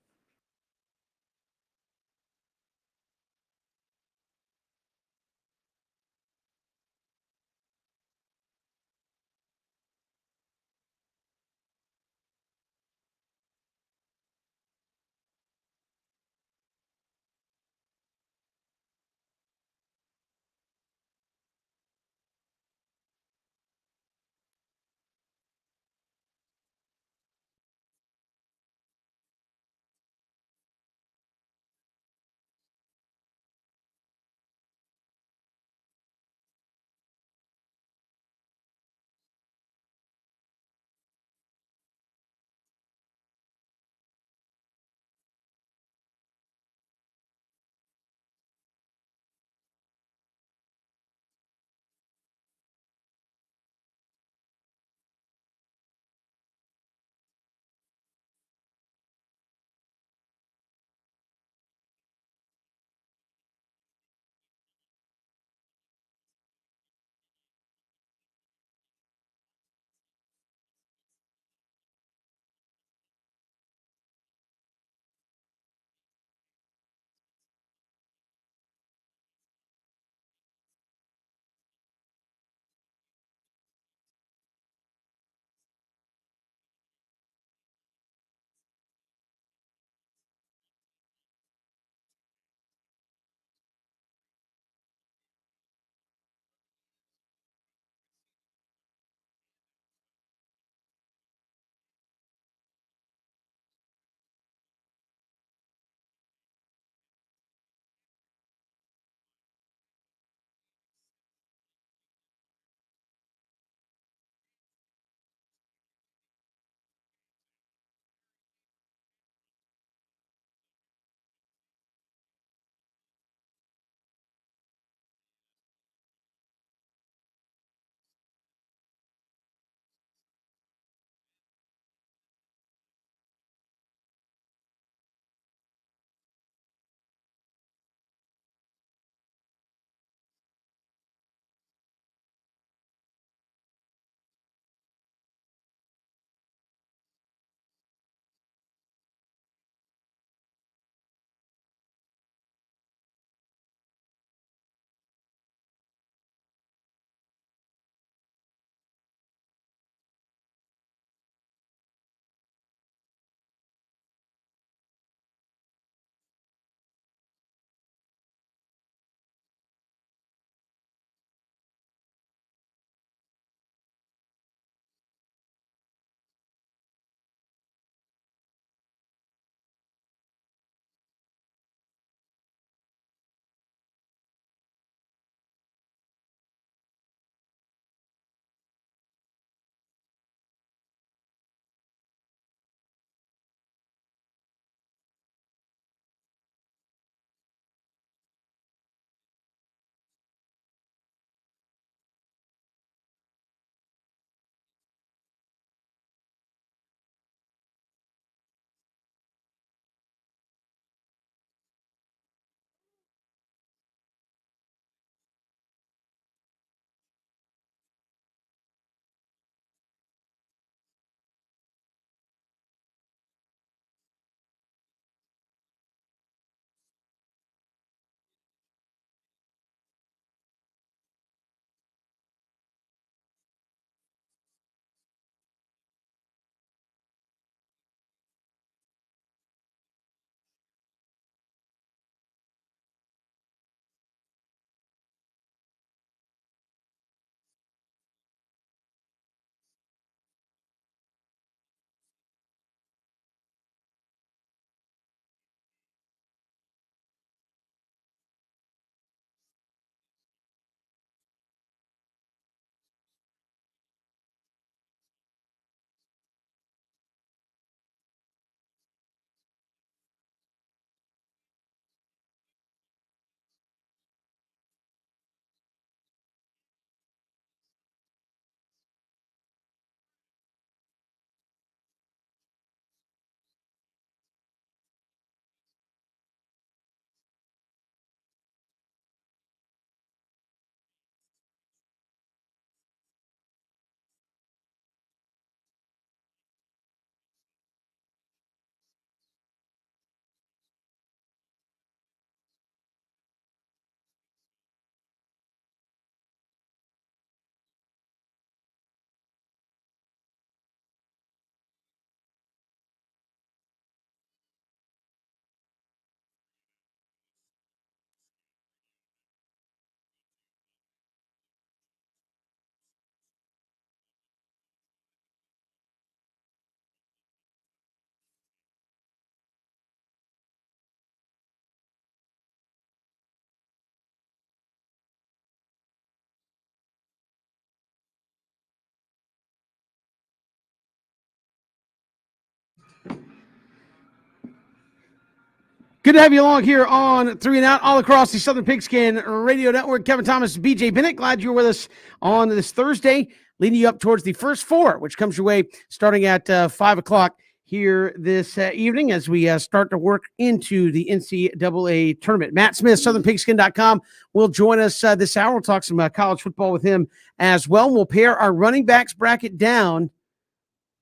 Good to have you along here on 3 and Out all across the Southern Pigskin Radio Network. Kevin Thomas, BJ Bennett, glad you're with us on this Thursday, leading you up towards the first four, which comes your way starting at 5 o'clock here this evening as we start to work into the NCAA tournament. Matt Smith, southernpigskin.com, will join us this hour. We'll talk some college football with him as well. We'll pair our running backs bracket down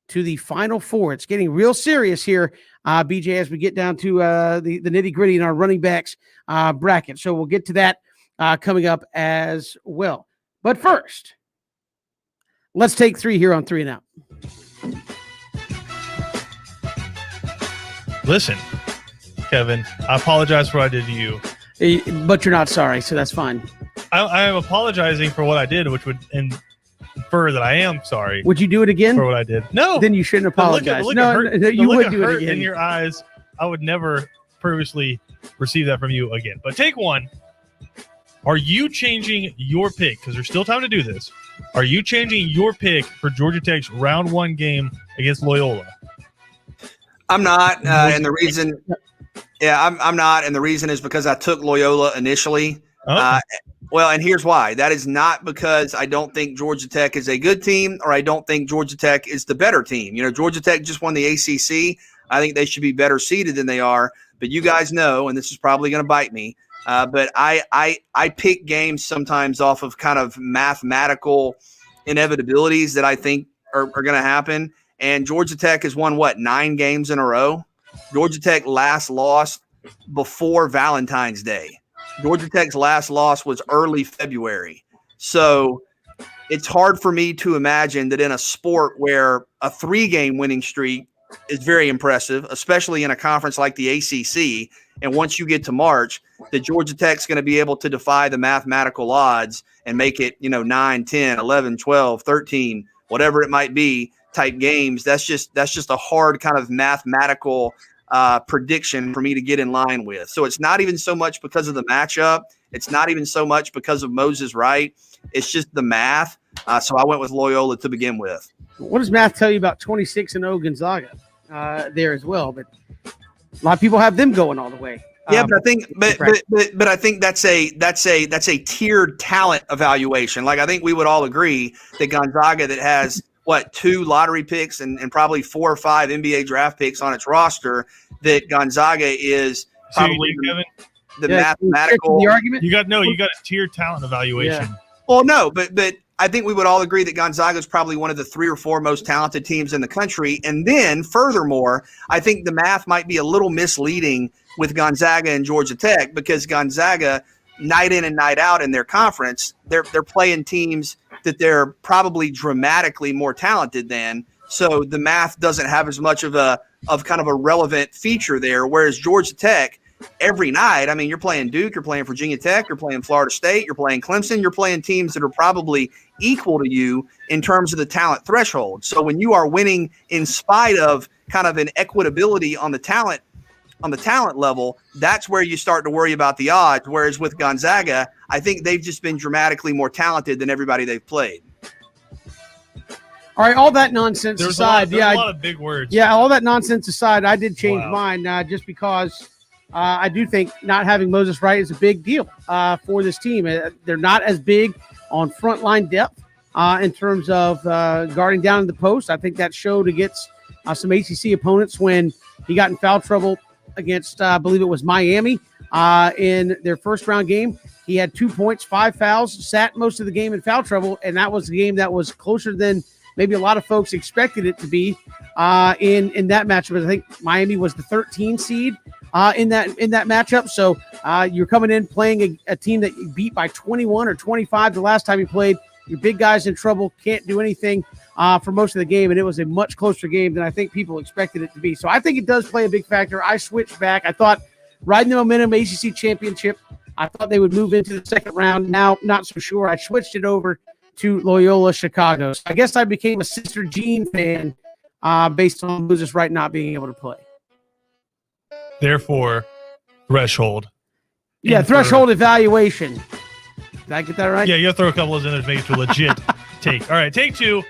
to the Final Four. It's getting real serious here, BJ, as we get down to the nitty-gritty in our running backs bracket. So we'll get to that coming up as well. But first, let's take 3 here on 3 and Out. Listen, Kevin, I apologize for what I did to you. But you're not sorry, so that's fine. I am apologizing for what I did, which would infer that I am sorry. Would you do it again? For what I did? No. Then you shouldn't apologize. No, you would do it again. In your eyes, I would never previously receive that from you again. But take one. Are you changing your pick? Because there's still time to do this. Are you changing your pick for Georgia Tech's round 1 game against Loyola? I'm not, and the reason, I'm not, and the reason is because I took Loyola initially. Oh. Well, and here's why. That is not because I don't think Georgia Tech is a good team or I don't think Georgia Tech is the better team. You know, Georgia Tech just won the ACC. I think they should be better seeded than they are. But you guys know, and this is probably going to bite me, but I pick games sometimes off of kind of mathematical inevitabilities that I think are going to happen. And Georgia Tech has won, 9 games in a row? Georgia Tech last lost before Valentine's Day. Georgia Tech's last loss was early February. So it's hard for me to imagine that in a sport where a 3-game winning streak is very impressive, especially in a conference like the ACC, and once you get to March, that Georgia Tech's going to be able to defy the mathematical odds and make it, 9, 10, 11, 12, 13, whatever it might be, type games. That's just a hard kind of mathematical prediction for me to get in line with. So it's not even so much because of the matchup. It's not even so much because of Moses Wright. It's just the math. So I went with Loyola to begin with. What does math tell you about 26-0 Gonzaga there as well? But a lot of people have them going all the way. Yeah, but I think, but I think that's a tiered talent evaluation. Like I think we would all agree that Gonzaga, that has 2 lottery picks and probably 4 or 5 NBA draft picks on its roster, that Gonzaga is probably the mathematical. The argument? You got a tiered talent evaluation. Yeah. Well, no, but I think we would all agree that Gonzaga is probably one of the 3 or 4 most talented teams in the country. And then furthermore, I think the math might be a little misleading with Gonzaga and Georgia Tech, because Gonzaga, night in and night out in their conference, they're playing teams that they're probably dramatically more talented than. So the math doesn't have as much of kind of a relevant feature there. Whereas Georgia Tech, every night, I mean, you're playing Duke, you're playing Virginia Tech, you're playing Florida State, you're playing Clemson, you're playing teams that are probably equal to you in terms of the talent threshold. So when you are winning in spite of kind of an equitability on the talent level, that's where you start to worry about the odds. Whereas with Gonzaga, I think they've just been dramatically more talented than everybody they've played. All right, all that nonsense aside. There's a lot of big words. Yeah, all that nonsense aside, I did change mine just because I do think not having Moses Wright is a big deal for this team. They're not as big on frontline depth in terms of guarding down in the post. I think that showed against some ACC opponents when he got in foul trouble against, I believe it was Miami in their first round game. He had 2 points, 5 fouls, sat most of the game in foul trouble, and that was the game that was closer than maybe a lot of folks expected it to be in that matchup. I think Miami was the 13 seed in that matchup. So you're coming in playing a team that you beat by 21 or 25 the last time you played. Your big guy's in trouble, can't do anything for most of the game, and it was a much closer game than I think people expected it to be. So I think it does play a big factor. I switched back. I thought riding the momentum ACC championship, I thought they would move into the second round. Now, not so sure. I switched it over to Loyola Chicago. So I guess I became a Sister Jean fan based on Moses Wright not being able to play. Therefore, threshold. Yeah, threshold evaluation. Did I get that right? Yeah, you'll throw a couple of in there to make it a legit take. All right, take 2.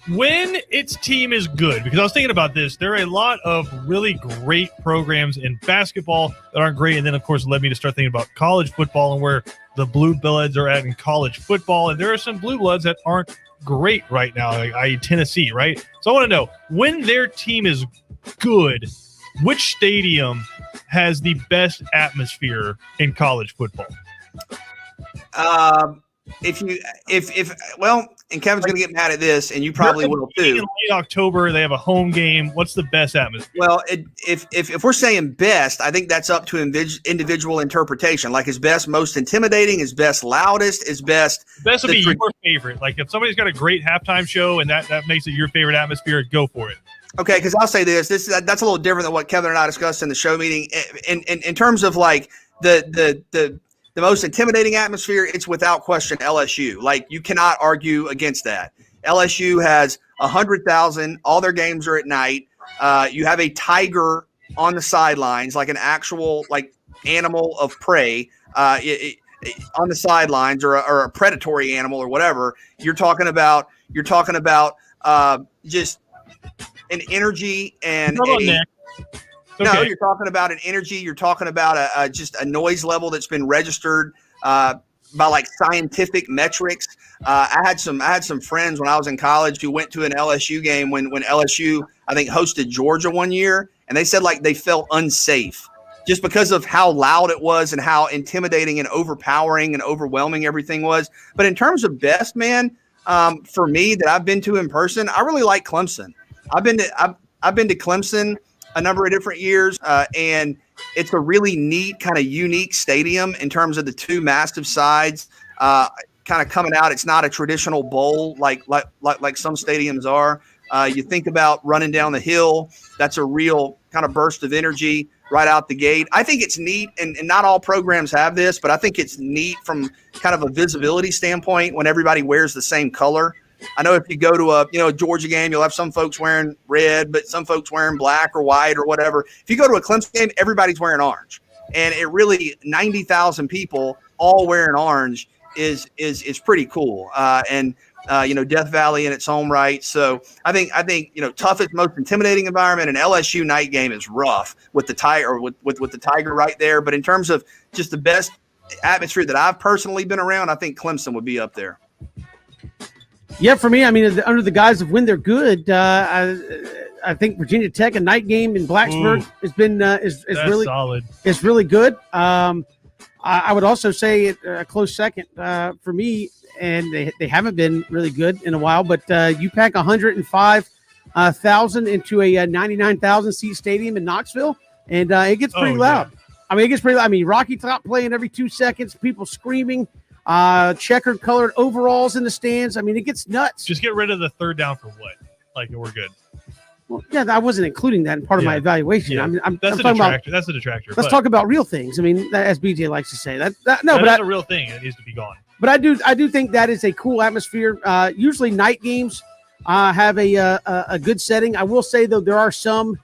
when its team is good, because I was thinking about this, there are a lot of really great programs in basketball that aren't great, and then of course it led me to start thinking about college football and where the blue bloods are at in college football, and there are some blue bloods that aren't great right now, like i.e. Tennessee, right? So I want to know, when their team is good, which stadium has the best atmosphere in college football? And Kevin's going to get mad at this, and you probably will too. In late October, they have a home game. What's the best atmosphere? Well, if we're saying best, I think that's up to individual interpretation. Like, his best, most intimidating, his best, loudest, his best. Best would be your favorite. Like, if somebody's got a great halftime show and that makes it your favorite atmosphere, go for it. Okay, because I'll say this. That's a little different than what Kevin and I discussed in the show meeting. In terms of like the most intimidating atmosphere, it's without question LSU. Like, you cannot argue against that. LSU has 100,000. All their games are at night. You have a tiger on the sidelines, like an actual like animal of prey on the sidelines, or a predatory animal or whatever. You're talking about just an energy and No, you're talking about an energy. You're talking about just a noise level that's been registered by like scientific metrics. I had some friends when I was in college who went to an LSU game when LSU, I think, hosted Georgia one year, and they said like they felt unsafe just because of how loud it was and how intimidating and overpowering and overwhelming everything was. But in terms of best, man, for me that I've been to in person, I really like Clemson. I've been to Clemson a number of different years, and it's a really neat, kind of unique stadium in terms of the two massive sides kind of coming out. It's not a traditional bowl like some stadiums are. You think about running down the hill, that's a real kind of burst of energy right out the gate. I think it's neat, and not all programs have this, but I think it's neat from kind of a visibility standpoint when everybody wears the same color. I know if you go to a Georgia game, you'll have some folks wearing red, but some folks wearing black or white or whatever. If you go to a Clemson game, everybody's wearing orange, and it really 90,000 people all wearing orange is pretty cool. Death Valley in its own right. So I think toughest, most intimidating environment. An LSU night game is rough with the tiger with the tiger right there. But in terms of just the best atmosphere that I've personally been around, I think Clemson would be up there. Yeah, for me, I mean, under the guise of when they're good, I think Virginia Tech, a night game in Blacksburg, has been is really solid. It's really good. I would also say a close second for me, and they haven't been really good in a while. But you pack 105,000 into a 99,000 seat stadium in Knoxville, and it gets pretty loud. Yeah. I mean, it gets pretty loud. I mean, Rocky Top playing every 2 seconds, people screaming. Checkered colored overalls in the stands. I mean, it gets nuts. Just get rid of the third down for what? Like, we're good. Well, yeah, I wasn't including that in part of my evaluation. Yeah. I'm that's talking a detractor. about, that's a detractor. Let's talk about real things. I mean, as BJ likes to say, that's a real thing. It needs to be gone. But I do think that is a cool atmosphere. Usually, night games have a good setting. I will say though, there are some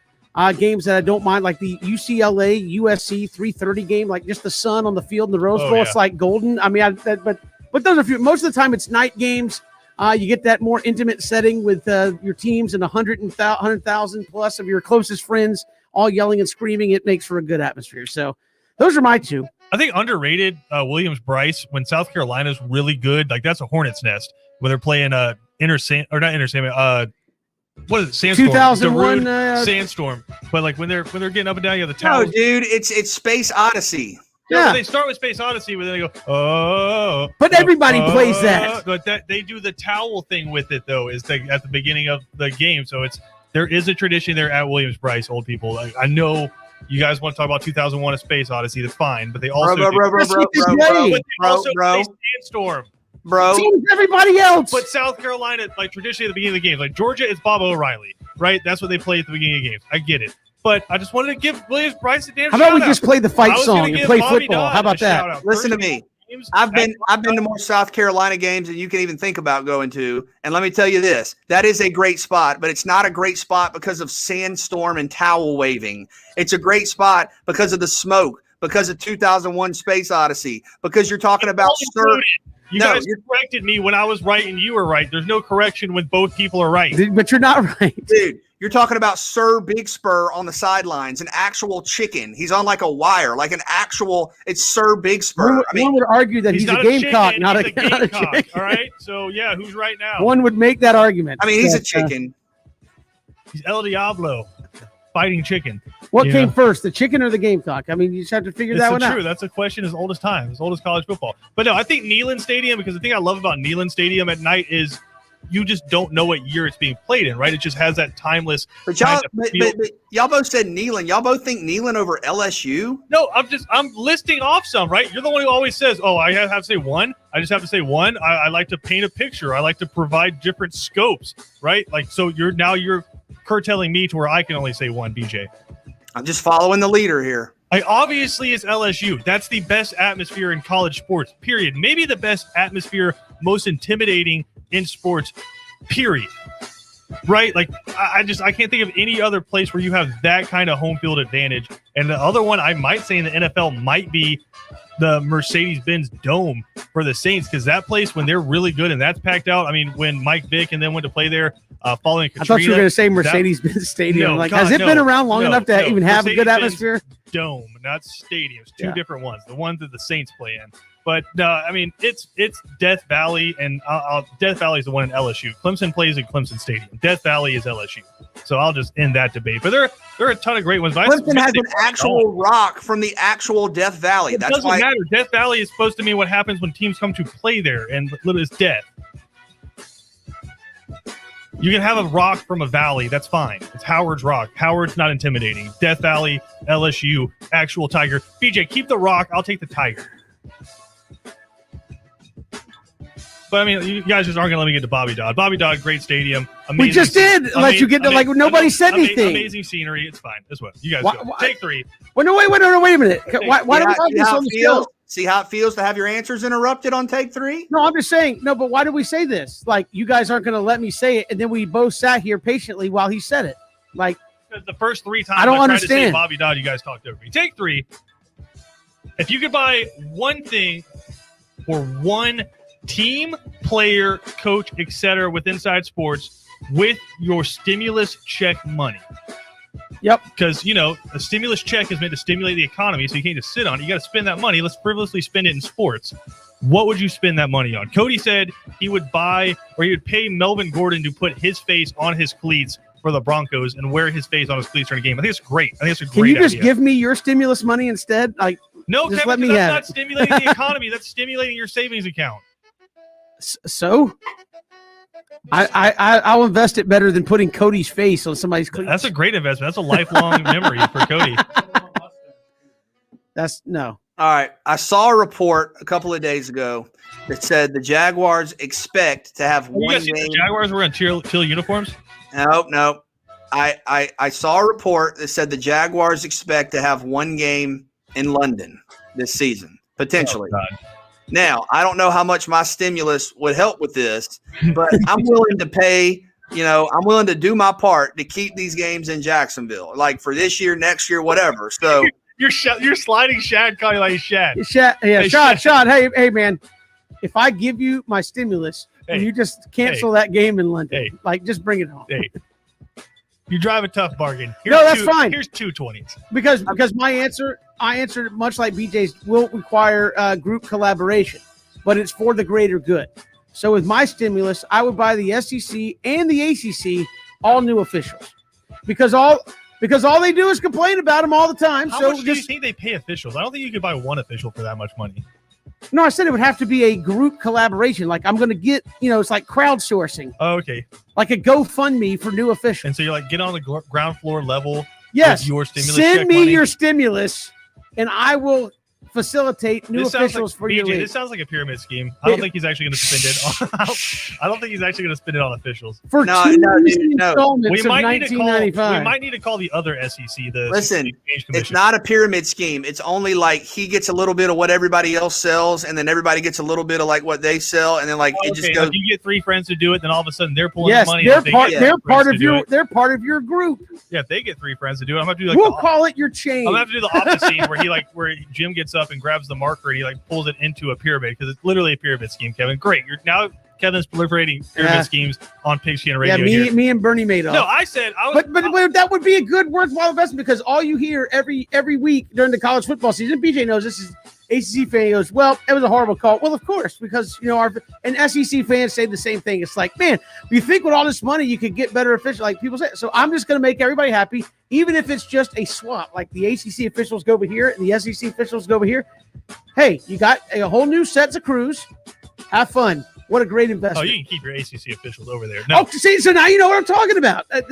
games that I don't mind, like the UCLA USC 3:30 game, like just the sun on the field in the Rose Bowl. Yeah. It's like golden. I mean, but those are few. Most of the time, it's night games. You get that more intimate setting with your teams and 100,000 plus of your closest friends all yelling and screaming. It makes for a good atmosphere. So those are my two. I think underrated Williams-Brice when South Carolina's really good. Like, that's a hornet's nest where they're playing what is it? Sandstorm. 2001 Sandstorm. But like when they're getting up and down, you have the tower. No, dude, it's Space Odyssey. Yeah, they start with Space Odyssey, but then they go, oh. But everybody plays that. But they do the towel thing with it, though, is at the beginning of the game. So there is a tradition there at Williams-Brice, old people. Like, I know you guys want to talk about 2001: A Space Odyssey. That's fine, but they also play Sandstorm. Bro, everybody else. But South Carolina, like traditionally at the beginning of the games, like Georgia is Bob O'Reilly, right? That's what they play at the beginning of games. I get it. But I just wanted to give Williams-Brice a damn shout out. How about we just play the fight song and play football? How about that? Listen to me. I've been to more South Carolina games than you can even think about going to. And let me tell you this, that is a great spot, but it's not a great spot because of sandstorm and towel waving. It's a great spot because of the smoke, because of 2001 Space Odyssey, because you're talking about You No, guys corrected me when I was right and you were right. There's no correction when both people are right. But you're not right. Dude, you're talking about Sir Big Spur on the sidelines, an actual chicken. He's on like a wire, like an actual. It's Sir Big Spur. One would argue that he's a not gamecock, chicken, not he's a gamecock. chicken. All right. So yeah, who's right now? One would make that argument. I mean, he's a But, chicken. He's El Diablo, fighting chicken. What Yeah. came first, the chicken or the gamecock? I mean, you just have to figure It's that so one out. true. That's a question as old as time, as old as college football. But no, I think Neyland Stadium, because the thing I love about Neyland Stadium at night is you just don't know what year it's being played in, right? It just has that timeless. But y'all, kind of feel. but y'all both said Neyland. Y'all both think Neyland over LSU? No, I'm listing off some, right? You're the one who always says, "Oh, I have to say one." I just have to say one. I like to paint a picture. I like to provide different scopes, right? Like, so you're curtailing me to where I can only say one, BJ. I'm just following the leader here. Obviously, it's LSU. That's the best atmosphere in college sports, period. Maybe the best atmosphere, most intimidating in sports, period. Right? Like, I can't think of any other place where you have that kind of home field advantage. And the other one I might say in the NFL might be the Mercedes-Benz Dome for the Saints, because that place, when they're really good and that's packed out. I mean, when Mike Vick and then went to play there following Katrina. I thought you were going to say Mercedes-Benz Stadium. No, like, God, has it been no, around long no, enough to no. even have a good Mercedes-Benz atmosphere? Dome, not stadiums. Two Yeah. different ones. The ones that the Saints play in. But I mean, it's Death Valley, and Death Valley is the one in LSU. Clemson plays in Clemson Stadium. Death Valley is LSU. So I'll just end that debate. But there are a ton of great ones. But Clemson has an actual rock from the actual Death Valley. It That's doesn't why. matter. Death Valley is supposed to mean what happens when teams come to play there, and literally it's death. You can have a rock from a valley. That's fine. It's Howard's Rock. Howard's not intimidating. Death Valley, LSU, actual tiger. BJ, keep the rock. I'll take the tiger. But I mean, you guys just aren't going to let me get to Bobby Dodd. Bobby Dodd, great stadium. We just did let you get to, like, nobody said anything. Amazing scenery. It's fine. That's what you guys Why- go. why- Take three. Well, no, wait a minute. Why do we have this on the show? See how it feels to have your answers interrupted on take three? No, I'm just saying. No, but why do we say this? Like, you guys aren't going to let me say it, and then we both sat here patiently while he said it. Like, Because the first three times I don't tried to say understand. Bobby Dodd, you guys talked over me. Take three. If you could buy one thing or one team, player, coach, etc. with Inside Sports with your stimulus check money. Yep. Because, a stimulus check is meant to stimulate the economy, so you can't just sit on it. You got to spend that money. Let's frivolously spend it in sports. What would you spend that money on? Cody said he would pay Melvin Gordon to put his face on his cleats for the Broncos and wear his face on his cleats during a game. I think it's great. I think it's a can great you just idea. give me your stimulus money instead? Like, No, just Kevin, let me that's have not it. stimulating the economy. That's stimulating your savings account. so? I'll invest it better than putting Cody's face on somebody's cleats. That's a great investment. That's a lifelong memory for Cody. That's no. All right. I saw a report a couple of days ago that said the Jaguars expect to have You one guys see game. the Jaguars were in teal uniforms? No. I saw a report that said the Jaguars expect to have one game in London this season, potentially. Oh, God. Now, I don't know how much my stimulus would help with this, but I'm willing to pay, I'm willing to do my part to keep these games in Jacksonville, like for this year, next year, whatever. So You're sliding Shad, calling like Shad. Shad, Hey, Shad. Hey, man. If I give you my stimulus and Hey. you just cancel that game in London, Hey. like, just bring it home. Hey, you drive a tough bargain. No, that's fine. Here's 220s. Because my answer, I answered much like BJ's, will require group collaboration, but it's for the greater good. So with my stimulus, I would buy the SEC and the ACC all new officials, because all they do is complain about them all the time. How so much do you think they pay officials? I don't think you could buy one official for that much money. no, I said it would have to be a group collaboration. Like, I'm going to get, it's like crowdsourcing, Oh, okay. like a GoFundMe for new officials. And so you're like, get on the ground floor level Yes, with your stimulus send check me money. your stimulus, and I will facilitate new This sounds officials like, for your BJ, league. this sounds like a pyramid scheme. I don't think he's actually going to spend it on. I don't think he's actually going to spend it on officials. For No, two no, dude, easy no. installments We of might need to call. 1995. We might need to call the other SEC. The Listen, Exchange it's Commission. not a pyramid scheme. It's only like he gets a little bit of what everybody else sells, and then everybody gets a little bit of like what they sell, and then like it just Okay, goes. if you get three friends to do it, then all of a sudden they're pulling Yes, the money. they're If they part. get They're three part friends of to do your. it- They're part of your group. Yeah, if they get three friends to do it, I'm gonna have to do like We'll the, call it your chain. I'm gonna have to do the opposite scene where Jim gets up and grabs the marker and he like pulls it into a pyramid because it's literally a pyramid scheme, Kevin. Great. You're now Kevin's proliferating pyramid schemes on Pigskin Radio. Yeah, me and Bernie Madoff. No, I said I was. But that would be a good worthwhile investment because all you hear every week during the college football season, BJ knows this is ACC fan. He goes, well, it was a horrible call. Well, of course, because and SEC fans say the same thing. It's like, man, you think with all this money you could get better officials, like people say. So I'm just going to make everybody happy, even if it's just a swap. Like the ACC officials go over here and the SEC officials go over here. Hey, you got a whole new sets of crews. Have fun. What a great investment. Oh, you can keep your ACC officials over there. No. Oh, see, so now you know what I'm talking about. But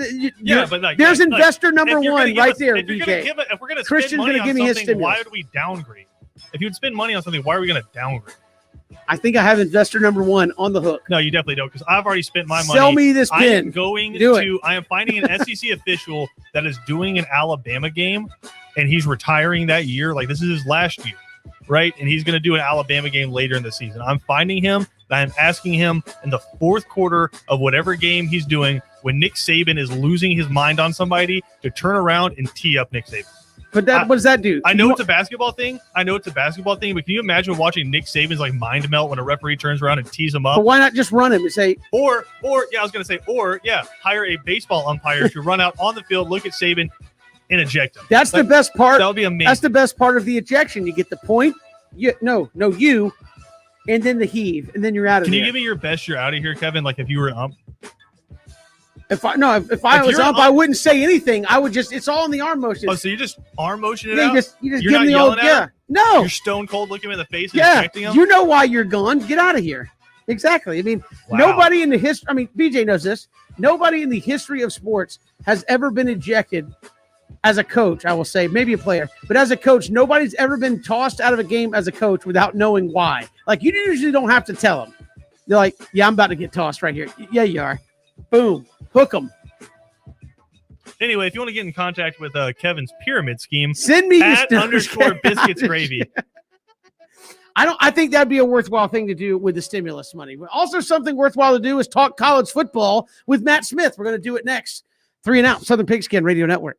like, there's investor number one right there, if BJ. If we're going to Christian's spend money gonna give on me his something, why stimulus. would we downgrade? If you would spend money on something, why are we going to downgrade? I think I have investor number one on the hook. No, you definitely don't, because I've already spent my money. Sell me this I pin. am going Do to. I am finding an SEC official that is doing an Alabama game, and he's retiring that year. Like this is his last year, right? And he's going to do an Alabama game later in the season. I'm finding him. I'm asking him in the fourth quarter of whatever game he's doing, when Nick Saban is losing his mind on somebody, to turn around and tee up Nick Saban. But what does that do? I know it's a basketball thing. But can you imagine watching Nick Saban's like mind melt when a referee turns around and tees him up? But why not just run him and say, hire a baseball umpire to run out on the field, look at Saban, and eject him. that's the best part. That would be amazing. That's the best part of the ejection. You get the point. You, and then the heave, and then you're out of Can there. you give me your best you're out of here, Kevin? Like if you were an ump? If I was up, I wouldn't say anything. I would just. It's all in the arm motion. Oh, so you just arm motion it Yeah, out? you just You're give not him the yelling old at him? No. You're stone cold looking him in the face and Yeah, ejecting him? you know why you're gone. Get out of here. Exactly. I mean, Wow. nobody in the history. I mean, BJ knows this. Nobody in the history of sports has ever been ejected as a coach. I will say, maybe a player, but as a coach, nobody's ever been tossed out of a game as a coach without knowing why. Like you usually don't have to tell them. They're like, "Yeah, I'm about to get tossed right here." Yeah, you are. Boom, hook them. Anyway, if you want to get in contact with Kevin's pyramid scheme, Send me at your _ biscuits gravy. I think that'd be a worthwhile thing to do with the stimulus money. But also something worthwhile to do is talk college football with Matt Smith. We're going to do it next. 3 and Out, Southern Pigskin Radio Network.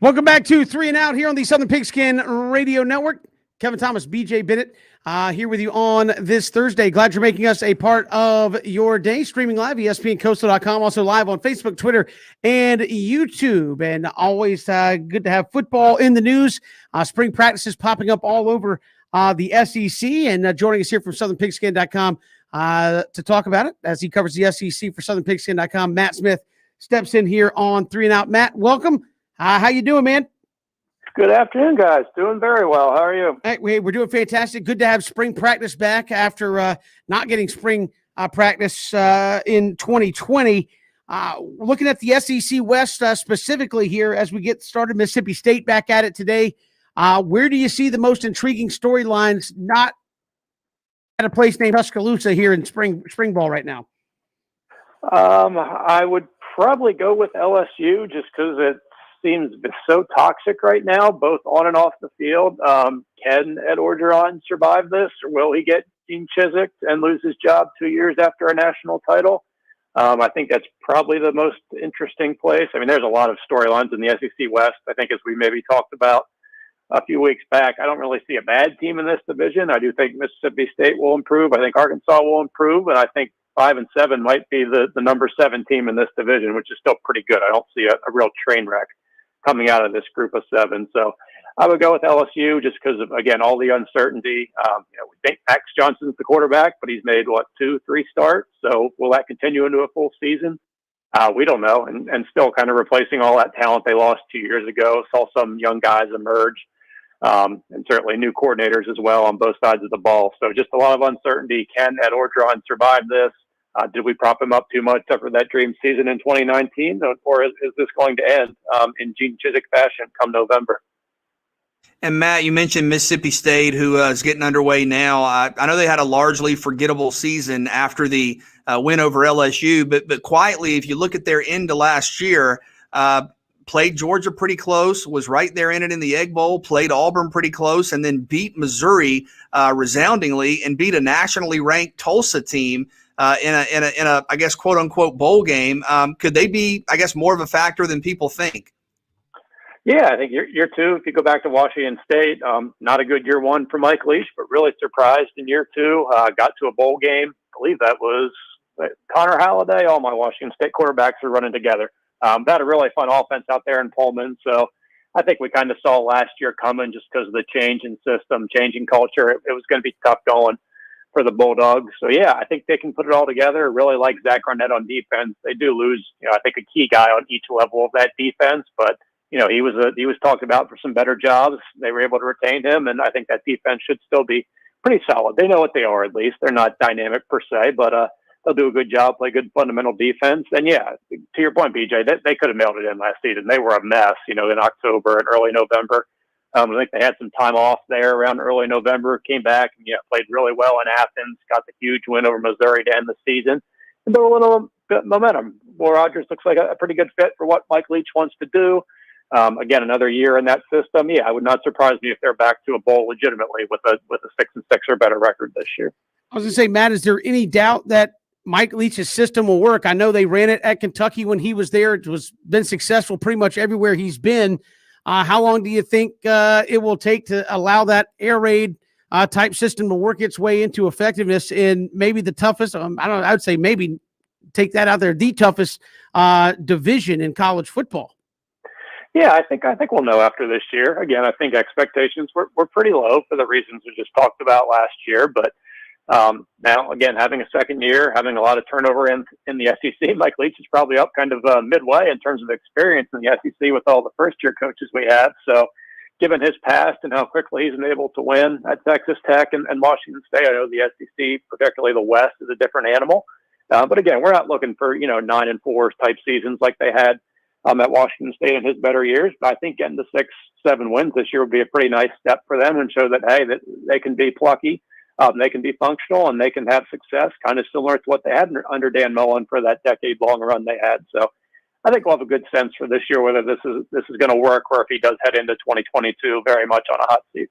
Welcome back to 3 and Out here on the Southern Pigskin Radio Network. Kevin Thomas, BJ Bennett, here with you on this Thursday. Glad you're making us a part of your day. Streaming live, ESPNCoastal.com, also live on Facebook, Twitter, and YouTube. And always good to have football in the news. Spring practices popping up all over the SEC. And joining us here from SouthernPigskin.com to talk about it, as he covers the SEC for SouthernPigskin.com, Matt Smith steps in here on 3 and Out. Matt, welcome. How you doing, man? Good afternoon, guys. Doing very well. How are you? Hey, we're doing fantastic. Good to have spring practice back after not getting spring practice in 2020. Looking at the SEC West specifically here as we get started, Mississippi State back at it today. Where do you see the most intriguing storylines not at a place named Tuscaloosa here in spring ball right now? I would probably go with LSU just because it seems so toxic right now, both on and off the field. Can Ed Orgeron survive this, or will he get Gene Chizik and lose his job 2 years after a national title? I think that's probably the most interesting place. I mean, there's a lot of storylines in the SEC West. I think as we maybe talked about a few weeks back, I don't really see a bad team in this division. I do think Mississippi State will improve. I think Arkansas will improve, and I think 5 and 7 might be the number 7 team in this division, which is still pretty good. I don't see a real train wreck coming out of this group of 7. So I would go with LSU just because of, again, all the uncertainty. We think Max Johnson's the quarterback, but he's made, 2-3 starts. So will that continue into a full season? We don't know. And still kind of replacing all that talent they lost 2 years ago. Saw some young guys emerge, and certainly new coordinators as well on both sides of the ball. So just a lot of uncertainty. Can Ed Orgeron survive this? Did we prop him up too much after that dream season in 2019, or is this going to end in Gene Chizik fashion come November? And Matt, you mentioned Mississippi State, who is getting underway now. I know they had a largely forgettable season after the win over LSU, but quietly, if you look at their end of last year, played Georgia pretty close, was right there in it in the Egg Bowl, played Auburn pretty close, and then beat Missouri resoundingly and beat a nationally ranked Tulsa team in a I guess quote unquote bowl game. Could they be, I guess, more of a factor than people think? Yeah, I think year 2, if you go back to Washington State, not a good year 1 for Mike Leach, but really surprised in year 2. Got to a bowl game. I believe that was Connor Halliday. All my Washington State quarterbacks are running together. Had a really fun offense out there in Pullman. So I think we kind of saw last year coming just because of the change in system, changing culture. It was going to be tough going for the Bulldogs. So yeah, I think they can put it all together. Really like Zach Arnett on defense. They do lose, I think a key guy on each level of that defense, but he was talked about for some better jobs. They were able to retain him, and I think that defense should still be pretty solid. They know what they are, at least. They're not dynamic per se, but they'll do a good job, play good fundamental defense. And yeah, to your point, BJ, they could have mailed it in last season. They were a mess, in October and early November. I think they had some time off there around early November, came back and played really well in Athens, got the huge win over Missouri to end the season, and built a little bit momentum. Will Rogers looks like a pretty good fit for what Mike Leach wants to do. Again, another year in that system. Yeah, it would not surprise me if they're back to a bowl legitimately with a 6-6 or better record this year. I was going to say, Matt, is there any doubt that Mike Leach's system will work? I know they ran it at Kentucky when he was there. It was been successful pretty much everywhere he's been. How long do you think it will take to allow that air raid type system to work its way into effectiveness in maybe the toughest? I would say maybe take that out there, the toughest division in college football. Yeah, I think we'll know after this year. Again, I think expectations were pretty low for the reasons we just talked about last year. But now, again, having a second year, having a lot of turnover in the SEC, Mike Leach is probably up kind of midway in terms of experience in the SEC with all the first-year coaches we have. So given his past and how quickly he's been able to win at Texas Tech and Washington State, I know the SEC, particularly the West, is a different animal. But again, we're not looking for 9-4 type seasons like they had at Washington State in his better years. But I think getting to 6-7 wins this year would be a pretty nice step for them and show that, hey, that they can be plucky, they can be functional, and they can have success, kind of similar to what they had under Dan Mullen for that decade-long run they had. So I think we'll have a good sense for this year whether this is going to work or if he does head into 2022 very much on a hot seat.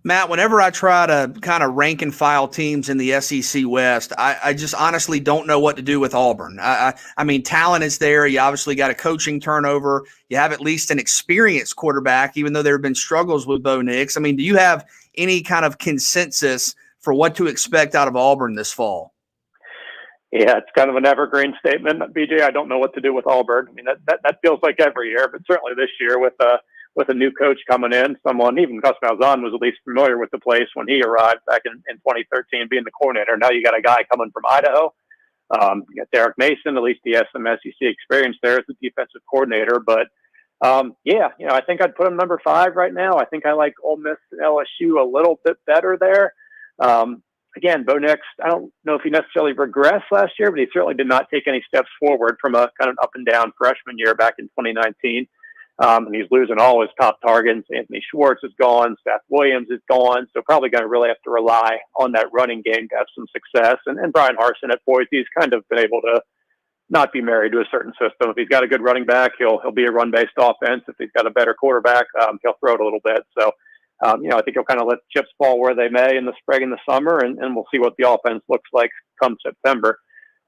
Matt, whenever I try to kind of rank and file teams in the SEC West, I just honestly don't know what to do with Auburn. I mean, talent is there. You obviously got a coaching turnover. You have at least an experienced quarterback, even though there have been struggles with Bo Nix. I mean, do you have any kind of consensus for what to expect out of Auburn this fall? Yeah, it's kind of an evergreen statement, BJ. I don't know what to do with Auburn. I mean, that feels like every year, but certainly this year with a new coach coming in, someone, even Gus Malzahn was at least familiar with the place when he arrived back in 2013, being the coordinator. Now you got a guy coming from Idaho. You got Derek Mason, at least he has some SEC experience there as the defensive coordinator. But yeah, I think I'd put him number 5 right now. I think I like Ole Miss and LSU a little bit better there. Again, Bo Nix, I don't know if he necessarily regressed last year, but he certainly did not take any steps forward from a kind of up and down freshman year back in 2019. And he's losing all his top targets. Anthony Schwartz is gone. Seth Williams is gone. So probably going to really have to rely on that running game to have some success. And Brian Harsin at Boise, he's kind of been able to not be married to a certain system. If he's got a good running back, he'll be a run-based offense. If he's got a better quarterback, he'll throw it a little bit. So, I think he'll kind of let the chips fall where they may in the spring and the summer, and we'll see what the offense looks like come September.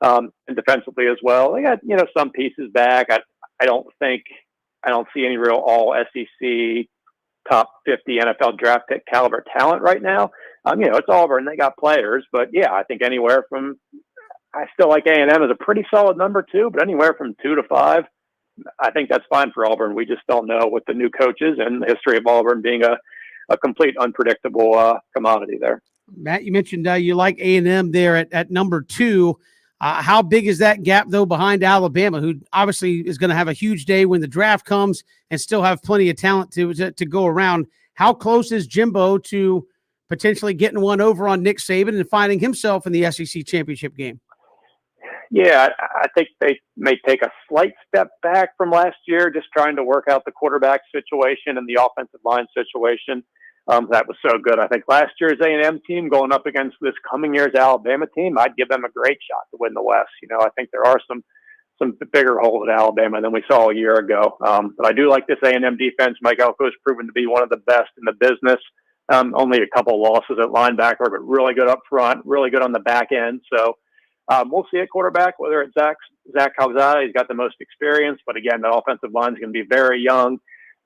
And defensively as well, they got, some pieces back. I don't see any real all SEC top 50 NFL draft pick caliber talent right now. It's Auburn. They got players, but yeah, I think anywhere from, I still like A&M as a pretty solid number 2, but anywhere from 2 to 5, I think that's fine for Auburn. We just don't know with the new coaches and the history of Auburn being a complete unpredictable commodity there. Matt, you mentioned you like A&M there at number 2. How big is that gap, though, behind Alabama, who obviously is going to have a huge day when the draft comes and still have plenty of talent to go around? How close is Jimbo to potentially getting one over on Nick Saban and finding himself in the SEC championship game? Yeah, I think they may take a slight step back from last year, just trying to work out the quarterback situation and the offensive line situation. That was so good. I think last year's A&M team going up against this coming year's Alabama team, I'd give them a great shot to win the West. I think there are some bigger holes at Alabama than we saw a year ago. But I do like this A&M defense. Mike Elko has proven to be one of the best in the business. Only a couple losses at linebacker, but really good up front, really good on the back end. So we'll see at quarterback, whether it's Zach Calzada. He's got the most experience, but again, the offensive line is going to be very young.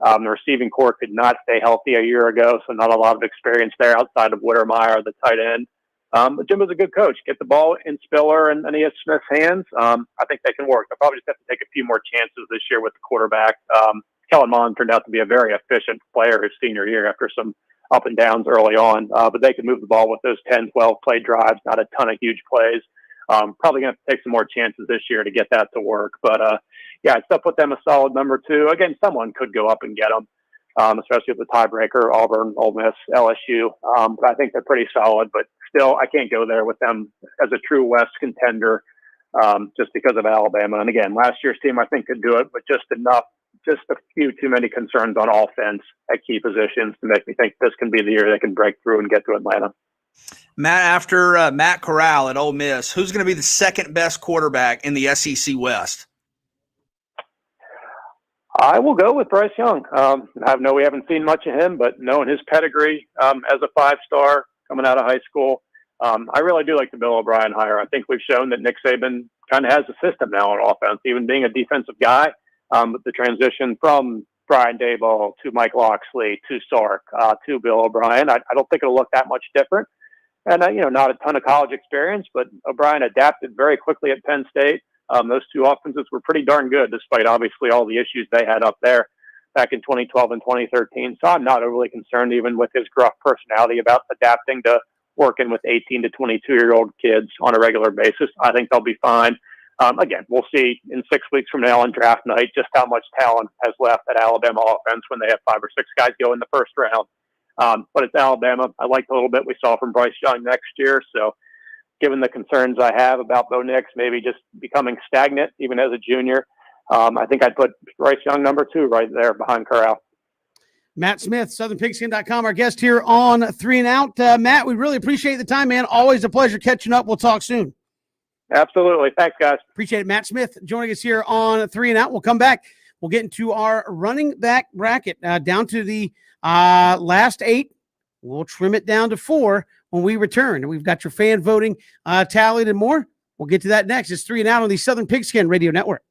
The receiving core could not stay healthy a year ago, so not a lot of experience there outside of Wittermeyer, the tight end. But Jimbo's a good coach. Get the ball in Spiller and Aeneas Smith's hands. I think they can work. They'll probably just have to take a few more chances this year with the quarterback. Kellen Mond turned out to be a very efficient player his senior year after some up and downs early on. But they can move the ball with those 10, 12 play drives, not a ton of huge plays. Probably going to have to take some more chances this year to get that to work. But, yeah, I'd still put them a solid number 2. Again, someone could go up and get them, especially with the tiebreaker, Auburn, Ole Miss, LSU. But I think they're pretty solid. But still, I can't go there with them as a true West contender just because of Alabama. And, again, last year's team I think could do it, but just a few too many concerns on offense at key positions to make me think this can be the year they can break through and get to Atlanta. Matt, after Matt Corral at Ole Miss, who's going to be the second best quarterback in the SEC West? I will go with Bryce Young. I know we haven't seen much of him, but knowing his pedigree as a 5-star coming out of high school, I really do like the Bill O'Brien hire. I think we've shown that Nick Saban kind of has a system now on offense, even being a defensive guy. But the transition from Brian Daboll to Mike Locksley to Sark to Bill O'Brien, I don't think it'll look that much different. And, not a ton of college experience, but O'Brien adapted very quickly at Penn State. Those two offenses were pretty darn good, despite obviously all the issues they had up there back in 2012 and 2013. So I'm not overly concerned, even with his gruff personality, about adapting to working with 18 to 22-year-old kids on a regular basis. I think they'll be fine. Again, we'll see in 6 weeks from now on draft night just how much talent has left at Alabama offense when they have 5 or 6 guys go in the first round. But it's Alabama. I liked a little bit we saw from Bryce Young next year. So given the concerns I have about Bo Nix maybe just becoming stagnant, even as a junior, I think I'd put Bryce Young number 2 right there behind Corral. Matt Smith, SouthernPigskin.com, our guest here on 3 and Out. Matt, we really appreciate the time, man. Always a pleasure catching up. We'll talk soon. Absolutely. Thanks, guys. Appreciate it. Matt Smith joining us here on 3 and Out. We'll come back. We'll get into our running back bracket down to the last 8 We'll trim it down to 4 when we return. And we've got your fan voting tallied and more. We'll get to that next. It's 3 and Out on the Southern Pigskin Radio Network.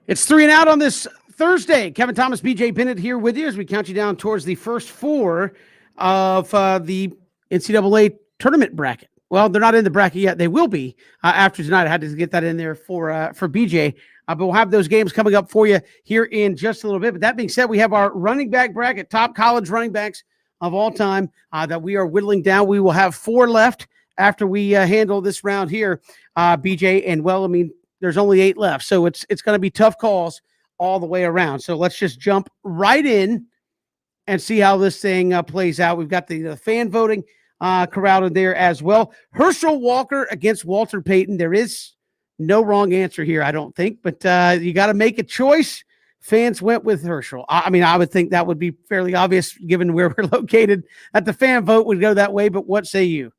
It's 3 and Out on this Thursday. Kevin Thomas, BJ Bennett here with you as we count you down towards the first 4 of the NCAA tournament bracket. Well, they're not in the bracket yet. They will be after tonight. I had to get that in there for BJ. But we'll have those games coming up for you here in just a little bit. But that being said, we have our running back bracket, top college running backs of all time that we are whittling down. We will have 4 left after we handle this round here, BJ. And, well, I mean, there's only 8 left. So it's going to be tough calls all the way around. So let's just jump right in and see how this thing plays out. We've got the fan voting corralled in there as well. Herschel Walker against Walter Payton. There is no wrong answer here, I don't think, but you got to make a choice. Fans went with Herschel. I mean, I would think that would be fairly obvious given where we're located, that the fan vote would go that way, but what say you?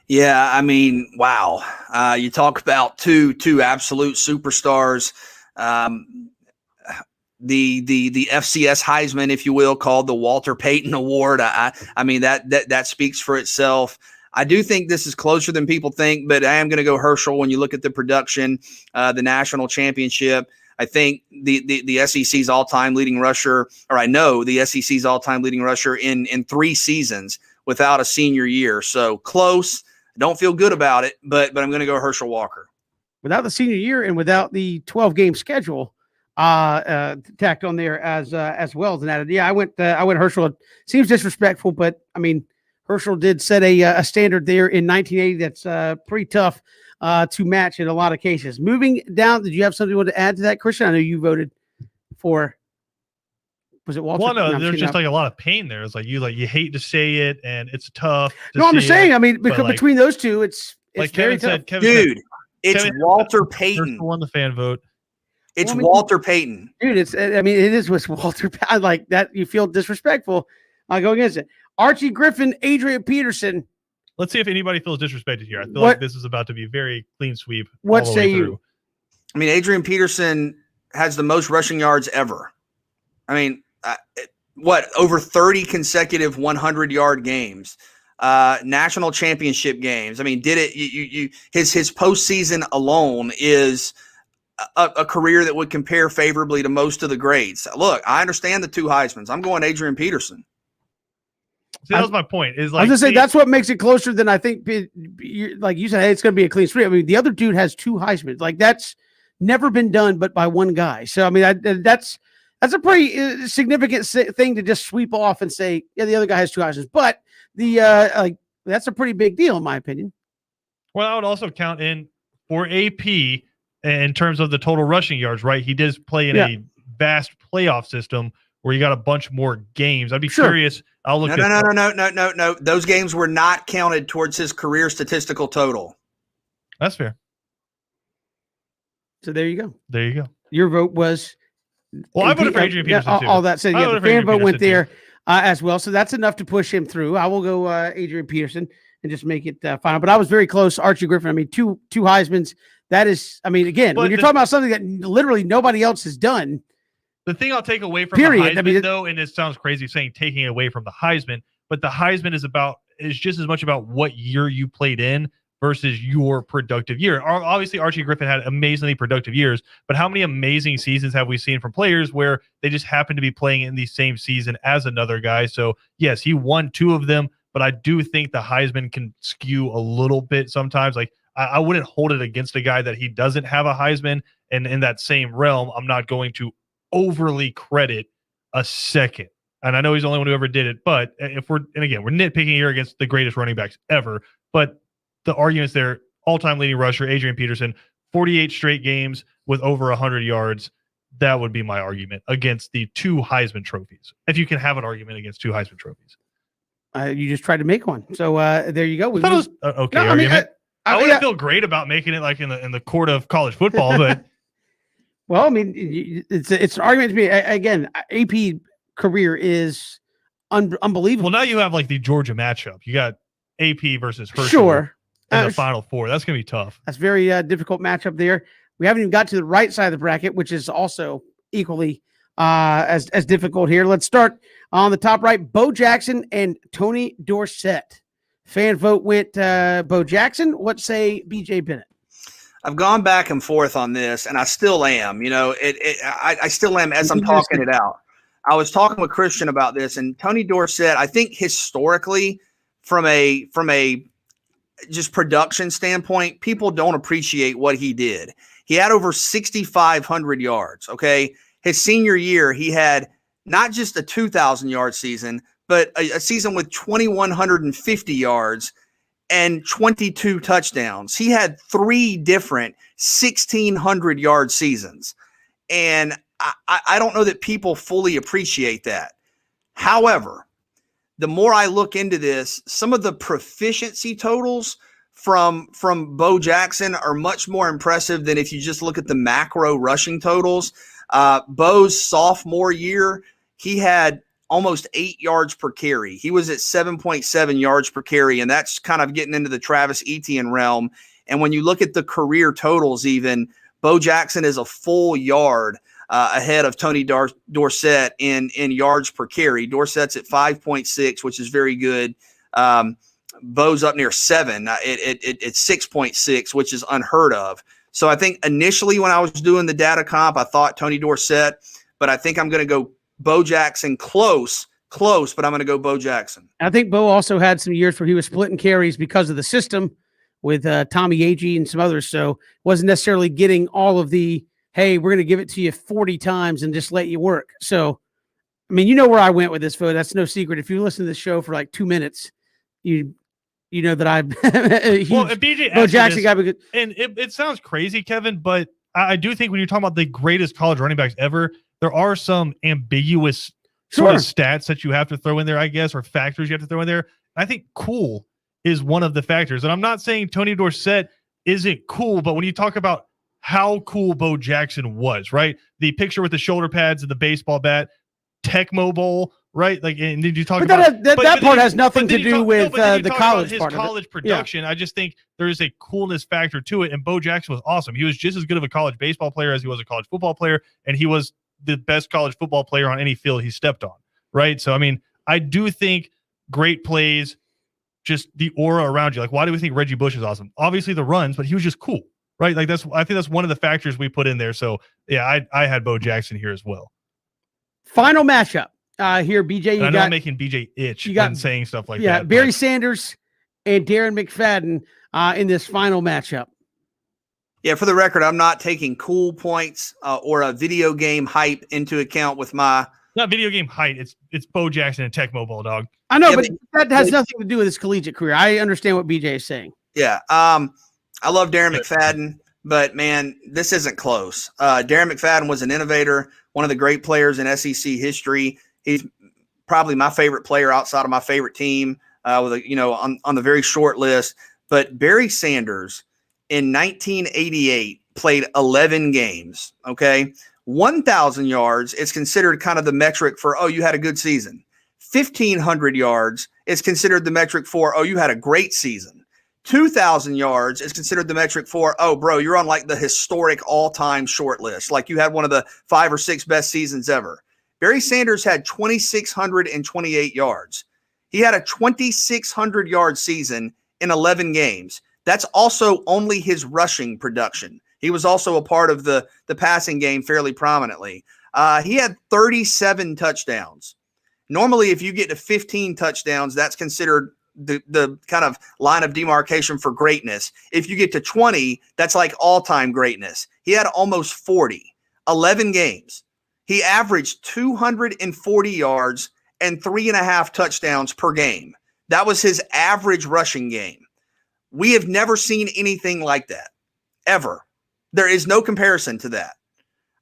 Yeah, I mean, wow. You talk about two absolute superstars. The FCS Heisman, if you will, called the Walter Payton Award. I mean, that speaks for itself. I do think this is closer than people think, but I am going to go Herschel when you look at the production, the national championship. I think the SEC's all-time leading rusher, or I know the SEC's all-time leading rusher in 3 seasons without a senior year. So close. Don't feel good about it, but I'm going to go Herschel Walker. Without the senior year and without the 12-game schedule tacked on there as well as an added. Yeah, I went Herschel. It seems disrespectful, but I mean, Herschel did set a standard there in 1980 that's pretty tough to match in a lot of cases. Moving down, did you have something you want to add to that, Christian? I know you voted for. Was it Walter? Well, no, there's just like a lot of pain there. It's like you hate to say it, and it's tough. No, I'm just saying. I mean, because between those two, it's like very Kevin tough. said, Dude, it's Walter Payton. Won the fan vote. It's Walter Payton. Dude, it is with Walter. I like that. You feel disrespectful going against it. Archie Griffin, Adrian Peterson. Let's see if anybody feels disrespected here. I feel like this is about to be a very clean sweep. What say you? I mean, Adrian Peterson has the most rushing yards ever. I mean, over 30 consecutive 100-yard games, national championship games. I mean, his postseason alone is a career that would compare favorably to most of the greats. Look, I understand the 2 Heismans. I'm going Adrian Peterson. See, that was my point. Is like I was gonna say that's what makes it closer than I think. Like you said, hey, it's going to be a clean sweep. I mean, the other dude has 2 Heismans. Like that's never been done, but by one guy. So I mean, that's a pretty significant thing to just sweep off and say, yeah, the other guy has 2 Heismans. But that's a pretty big deal in my opinion. Well, I would also count in for AP in terms of the total rushing yards. Right, he does play in a vast playoff system where you got a bunch more games. I'd be curious. I'll look. No. Those games were not counted towards his career statistical total. That's fair. So there you go. There you go. Your vote was. Well, I voted for Adrian Peterson too. All that said, yeah, the fan vote went there as well. So that's enough to push him through. I will go Adrian Peterson and just make it final. But I was very close. Archie Griffin. I mean, two Heismans. That is. I mean, again, when you're talking about something that literally nobody else has done. The thing I'll take away from the Heisman, though, and it sounds crazy saying taking away from the Heisman, but the Heisman is just as much about what year you played in versus your productive year. Obviously, Archie Griffin had amazingly productive years, but how many amazing seasons have we seen from players where they just happen to be playing in the same season as another guy? So, yes, he won 2 of them, but I do think the Heisman can skew a little bit sometimes. Like, I wouldn't hold it against a guy that he doesn't have a Heisman, and in that same realm, I'm not going to overly credit a second. And I know he's the only one who ever did it, but we're nitpicking here against the greatest running backs ever, but the arguments there, all-time leading rusher, Adrian Peterson, 48 straight games with over 100 yards. That would be my argument against the 2 Heisman trophies. If you can have an argument against 2 Heisman trophies. You just tried to make one. So there you go. I thought it was okay argument. I wouldn't feel great about making it like in the court of college football, but well, I mean, it's an argument to me. Again, AP career is unbelievable. Well, now you have like the Georgia matchup. You got AP versus Herschel in the Final Four. That's going to be tough. That's very difficult matchup there. We haven't even got to the right side of the bracket, which is also equally as difficult here. Let's start on the top right. Bo Jackson and Tony Dorsett. Fan vote went Bo Jackson. What say BJ Bennett? I've gone back and forth on this, and I still am. You know, I still am as I'm talking it out. I was talking with Christian about this, and Tony Dorsett, I think historically, from a just production standpoint, people don't appreciate what he did. He had over 6,500 yards. Okay. His senior year, he had not just a 2,000-yard season, but a season with 2,150 yards and 22 touchdowns. He had 3 different 1,600-yard seasons. And I don't know that people fully appreciate that. However, the more I look into this, some of the proficiency totals from Bo Jackson are much more impressive than if you just look at the macro rushing totals. Bo's sophomore year, he had almost 8 yards per carry. He was at 7.7 yards per carry, and that's kind of getting into the Travis Etienne realm. And when you look at the career totals even, Bo Jackson is a full yard ahead of Tony Dorsett in yards per carry. Dorsett's at 5.6, which is very good. Bo's up near 7. It's 6.6, which is unheard of. So I think initially when I was doing the data comp, I thought Tony Dorsett, but I think I'm going to go Bo Jackson close, but I'm going to go Bo Jackson. I think Bo also had some years where he was splitting carries because of the system with Tommy Agee and some others. So wasn't necessarily getting all of the, hey, we're going to give it to you 40 times and just let you work. So, I mean, you know where I went with this, Fo. That's no secret. If you listen to the show for like 2 minutes, you know that I'm well, and BJ Bo Jackson guy. And it sounds crazy, Kevin, but I do think when you're talking about the greatest college running backs ever, there are some ambiguous sort of stats that you have to throw in there, I guess, or factors you have to throw in there. I think cool is one of the factors. And I'm not saying Tony Dorsett isn't cool, but when you talk about how cool Bo Jackson was, right? The picture with the shoulder pads and the baseball bat, Tecmo Bowl, right? Like, and did you talk about that part has nothing to do with the college part of it. College production. Yeah. I just think there is a coolness factor to it. And Bo Jackson was awesome. He was just as good of a college baseball player as he was a college football player. And he was the best college football player on any field he stepped on. Right. So, I mean, I do think great plays, just the aura around you. Like, why do we think Reggie Bush is awesome? Obviously the runs, but he was just cool. Right. Like I think that's one of the factors we put in there. So yeah, I had Bo Jackson here as well. Final matchup here, BJ. I'm making BJ itch when saying stuff like that. Yeah, Barry Sanders and Darren McFadden in this final matchup. Yeah, for the record, I'm not taking cool points or a video game hype into account with my. Not video game height. It's Bo Jackson and Tecmo Bowl, dog. I know, but that has nothing to do with his collegiate career. I understand what BJ is saying. Yeah, I love Darren McFadden, but man, this isn't close. Darren McFadden was an innovator, one of the great players in SEC history. He's probably my favorite player outside of my favorite team, on the very short list. But Barry Sanders in 1988 played 11 games. Okay, 1,000 yards is considered kind of the metric for you had a good season. 1,500 yards is considered the metric for you had a great season. 2,000 yards is considered the metric for, bro, you're on like the historic all-time short list. Like you had one of the 5 or 6 best seasons ever. Barry Sanders had 2,628 yards. He had a 2,600-yard season in 11 games. That's also only his rushing production. He was also a part of the passing game fairly prominently. He had 37 touchdowns. Normally, if you get to 15 touchdowns, that's considered the kind of line of demarcation for greatness. If you get to 20, that's like all-time greatness. He had almost 40, 11 games. He averaged 240 yards and 3.5 touchdowns per game. That was his average rushing game. We have never seen anything like that, ever. There is no comparison to that.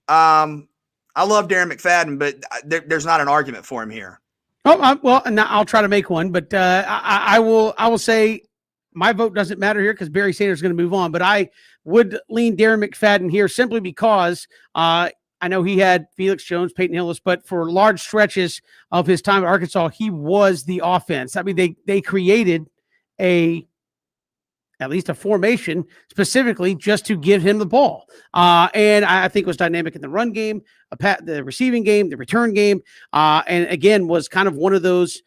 I love Darren McFadden, but there's not an argument for him here. Oh, well, and I'll try to make one, but I will say my vote doesn't matter here because Barry Sanders is going to move on. But I would lean Darren McFadden here simply because I know he had Felix Jones, Peyton Hillis, but for large stretches of his time at Arkansas, he was the offense. I mean, they created at least a formation specifically just to give him the ball. And I think it was dynamic in the run game, the receiving game, the return game. And again, was kind of one of those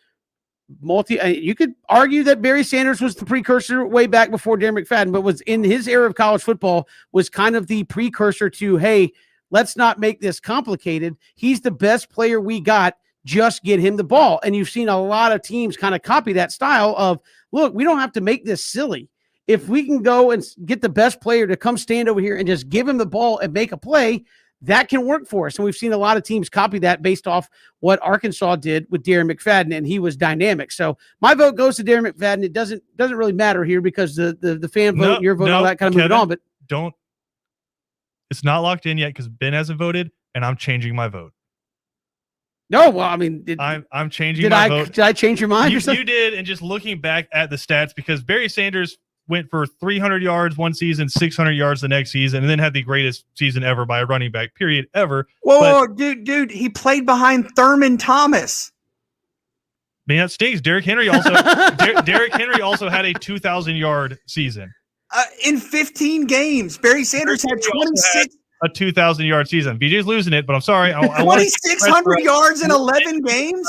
you could argue that Barry Sanders was the precursor way back before Darren McFadden, but was in his era of college football was kind of the precursor to, hey, let's not make this complicated. He's the best player we got. just get him the ball. And you've seen a lot of teams kind of copy that style of, look, we don't have to make this silly. If we can go and get the best player to come stand over here and just give him the ball and make a play, that can work for us. And we've seen a lot of teams copy that based off what Arkansas did with Darren McFadden, and he was dynamic. So my vote goes to Darren McFadden. It doesn't really matter here because the fan vote, your vote, all that kind of moving on. But it's not locked in yet because Ben hasn't voted, and I'm changing my vote. No, well, I mean, I'm changing my vote. Did I change your mind? You did, and just looking back at the stats, because Barry Sanders went for 300 yards one season, 600 yards the next season, and then had the greatest season ever by a running back, period, ever. Whoa, dude, he played behind Thurman Thomas. Man, that stinks. Derrick Henry also Derrick Henry also had a 2,000-yard season. In 15 games. Barry Sanders had 26. A 2,000-yard season. BJ's losing it, but I'm sorry. 2,600 yards in 11 games?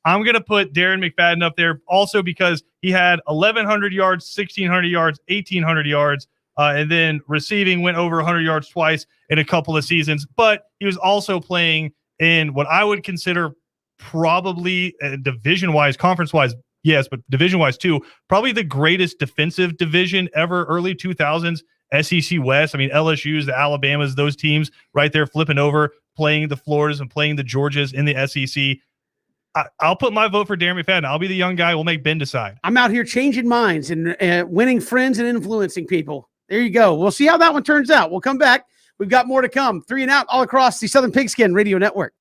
I'm going to put Darren McFadden up there also because he had 1,100 yards, 1,600 yards, 1,800 yards, and then receiving went over 100 yards twice in a couple of seasons. But he was also playing in what I would consider probably division-wise, conference-wise, yes, but division-wise too, probably the greatest defensive division ever, early 2000s, SEC West. I mean, LSU's, the Alabamas, those teams right there flipping over, playing the Floridas and playing the Georgias in the SEC. I'll put my vote for Darren McFadden. I'll be the young guy. We'll make Ben decide. I'm out here changing minds and winning friends and influencing people. There you go. We'll see how that one turns out. We'll come back. We've got more to come. 3 and Out all across the Southern Pigskin Radio Network.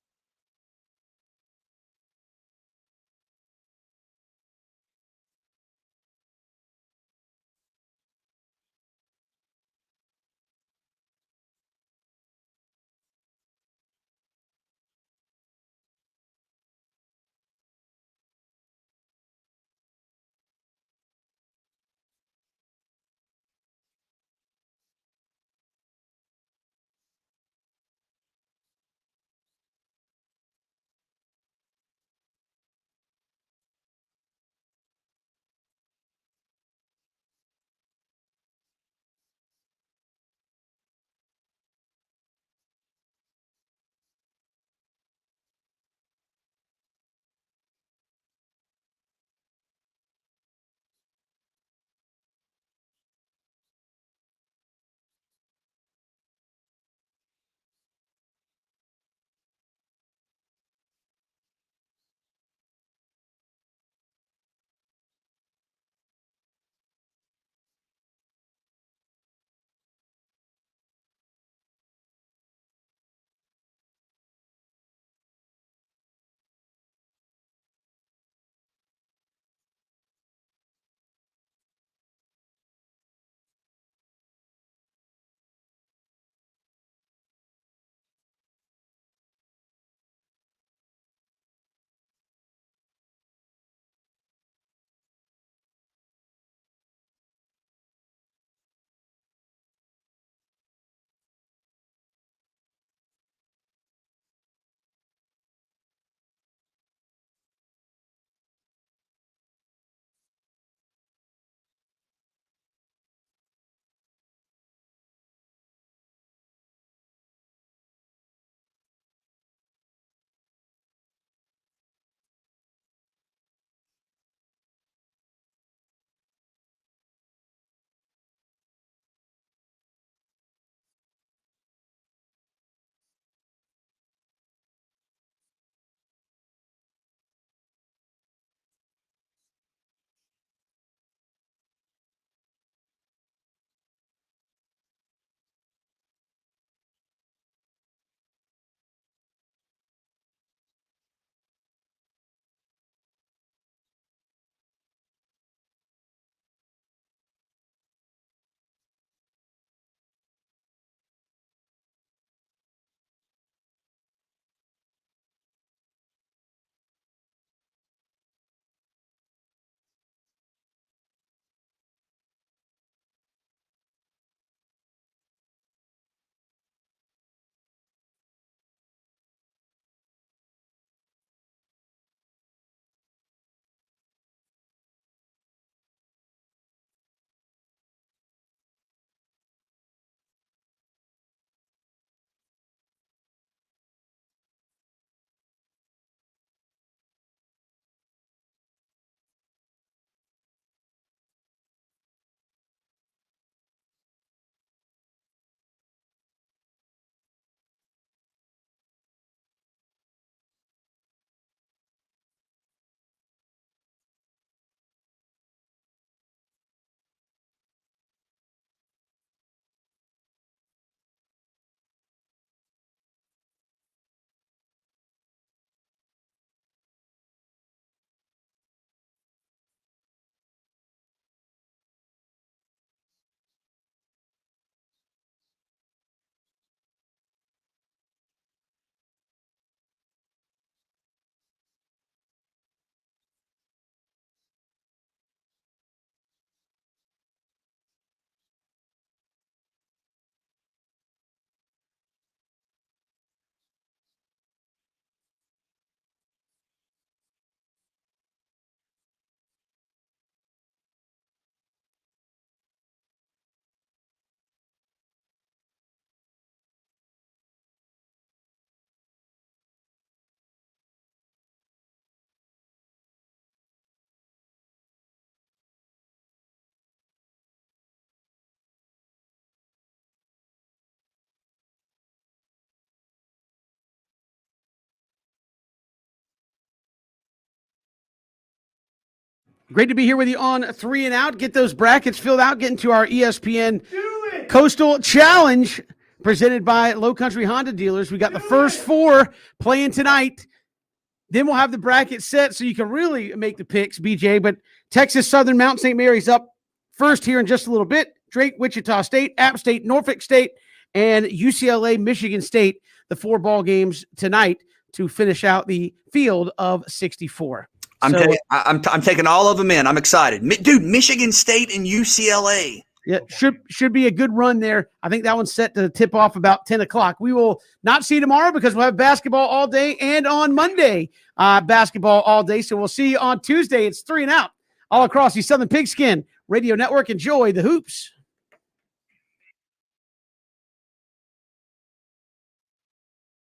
Great to be here with you on 3 and Out. Get those brackets filled out. Get into our ESPN Coastal Challenge presented by Low Country Honda Dealers. We got the first 4 playing tonight. Then we'll have the bracket set so you can really make the picks, BJ. But Texas Southern Mount St. Mary's up first here in just a little bit. Drake, Wichita State, App State, Norfolk State, and UCLA, Michigan State, the 4 ball games tonight to finish out the field of 64. I'm taking all of them in. I'm excited. Dude, Michigan State and UCLA. Yeah, should be a good run there. I think that one's set to tip off about 10 o'clock. We will not see you tomorrow because we'll have basketball all day, and on Monday, basketball all day. So we'll see you on Tuesday. It's 3 and Out all across the Southern Pigskin Radio Network. Enjoy the hoops.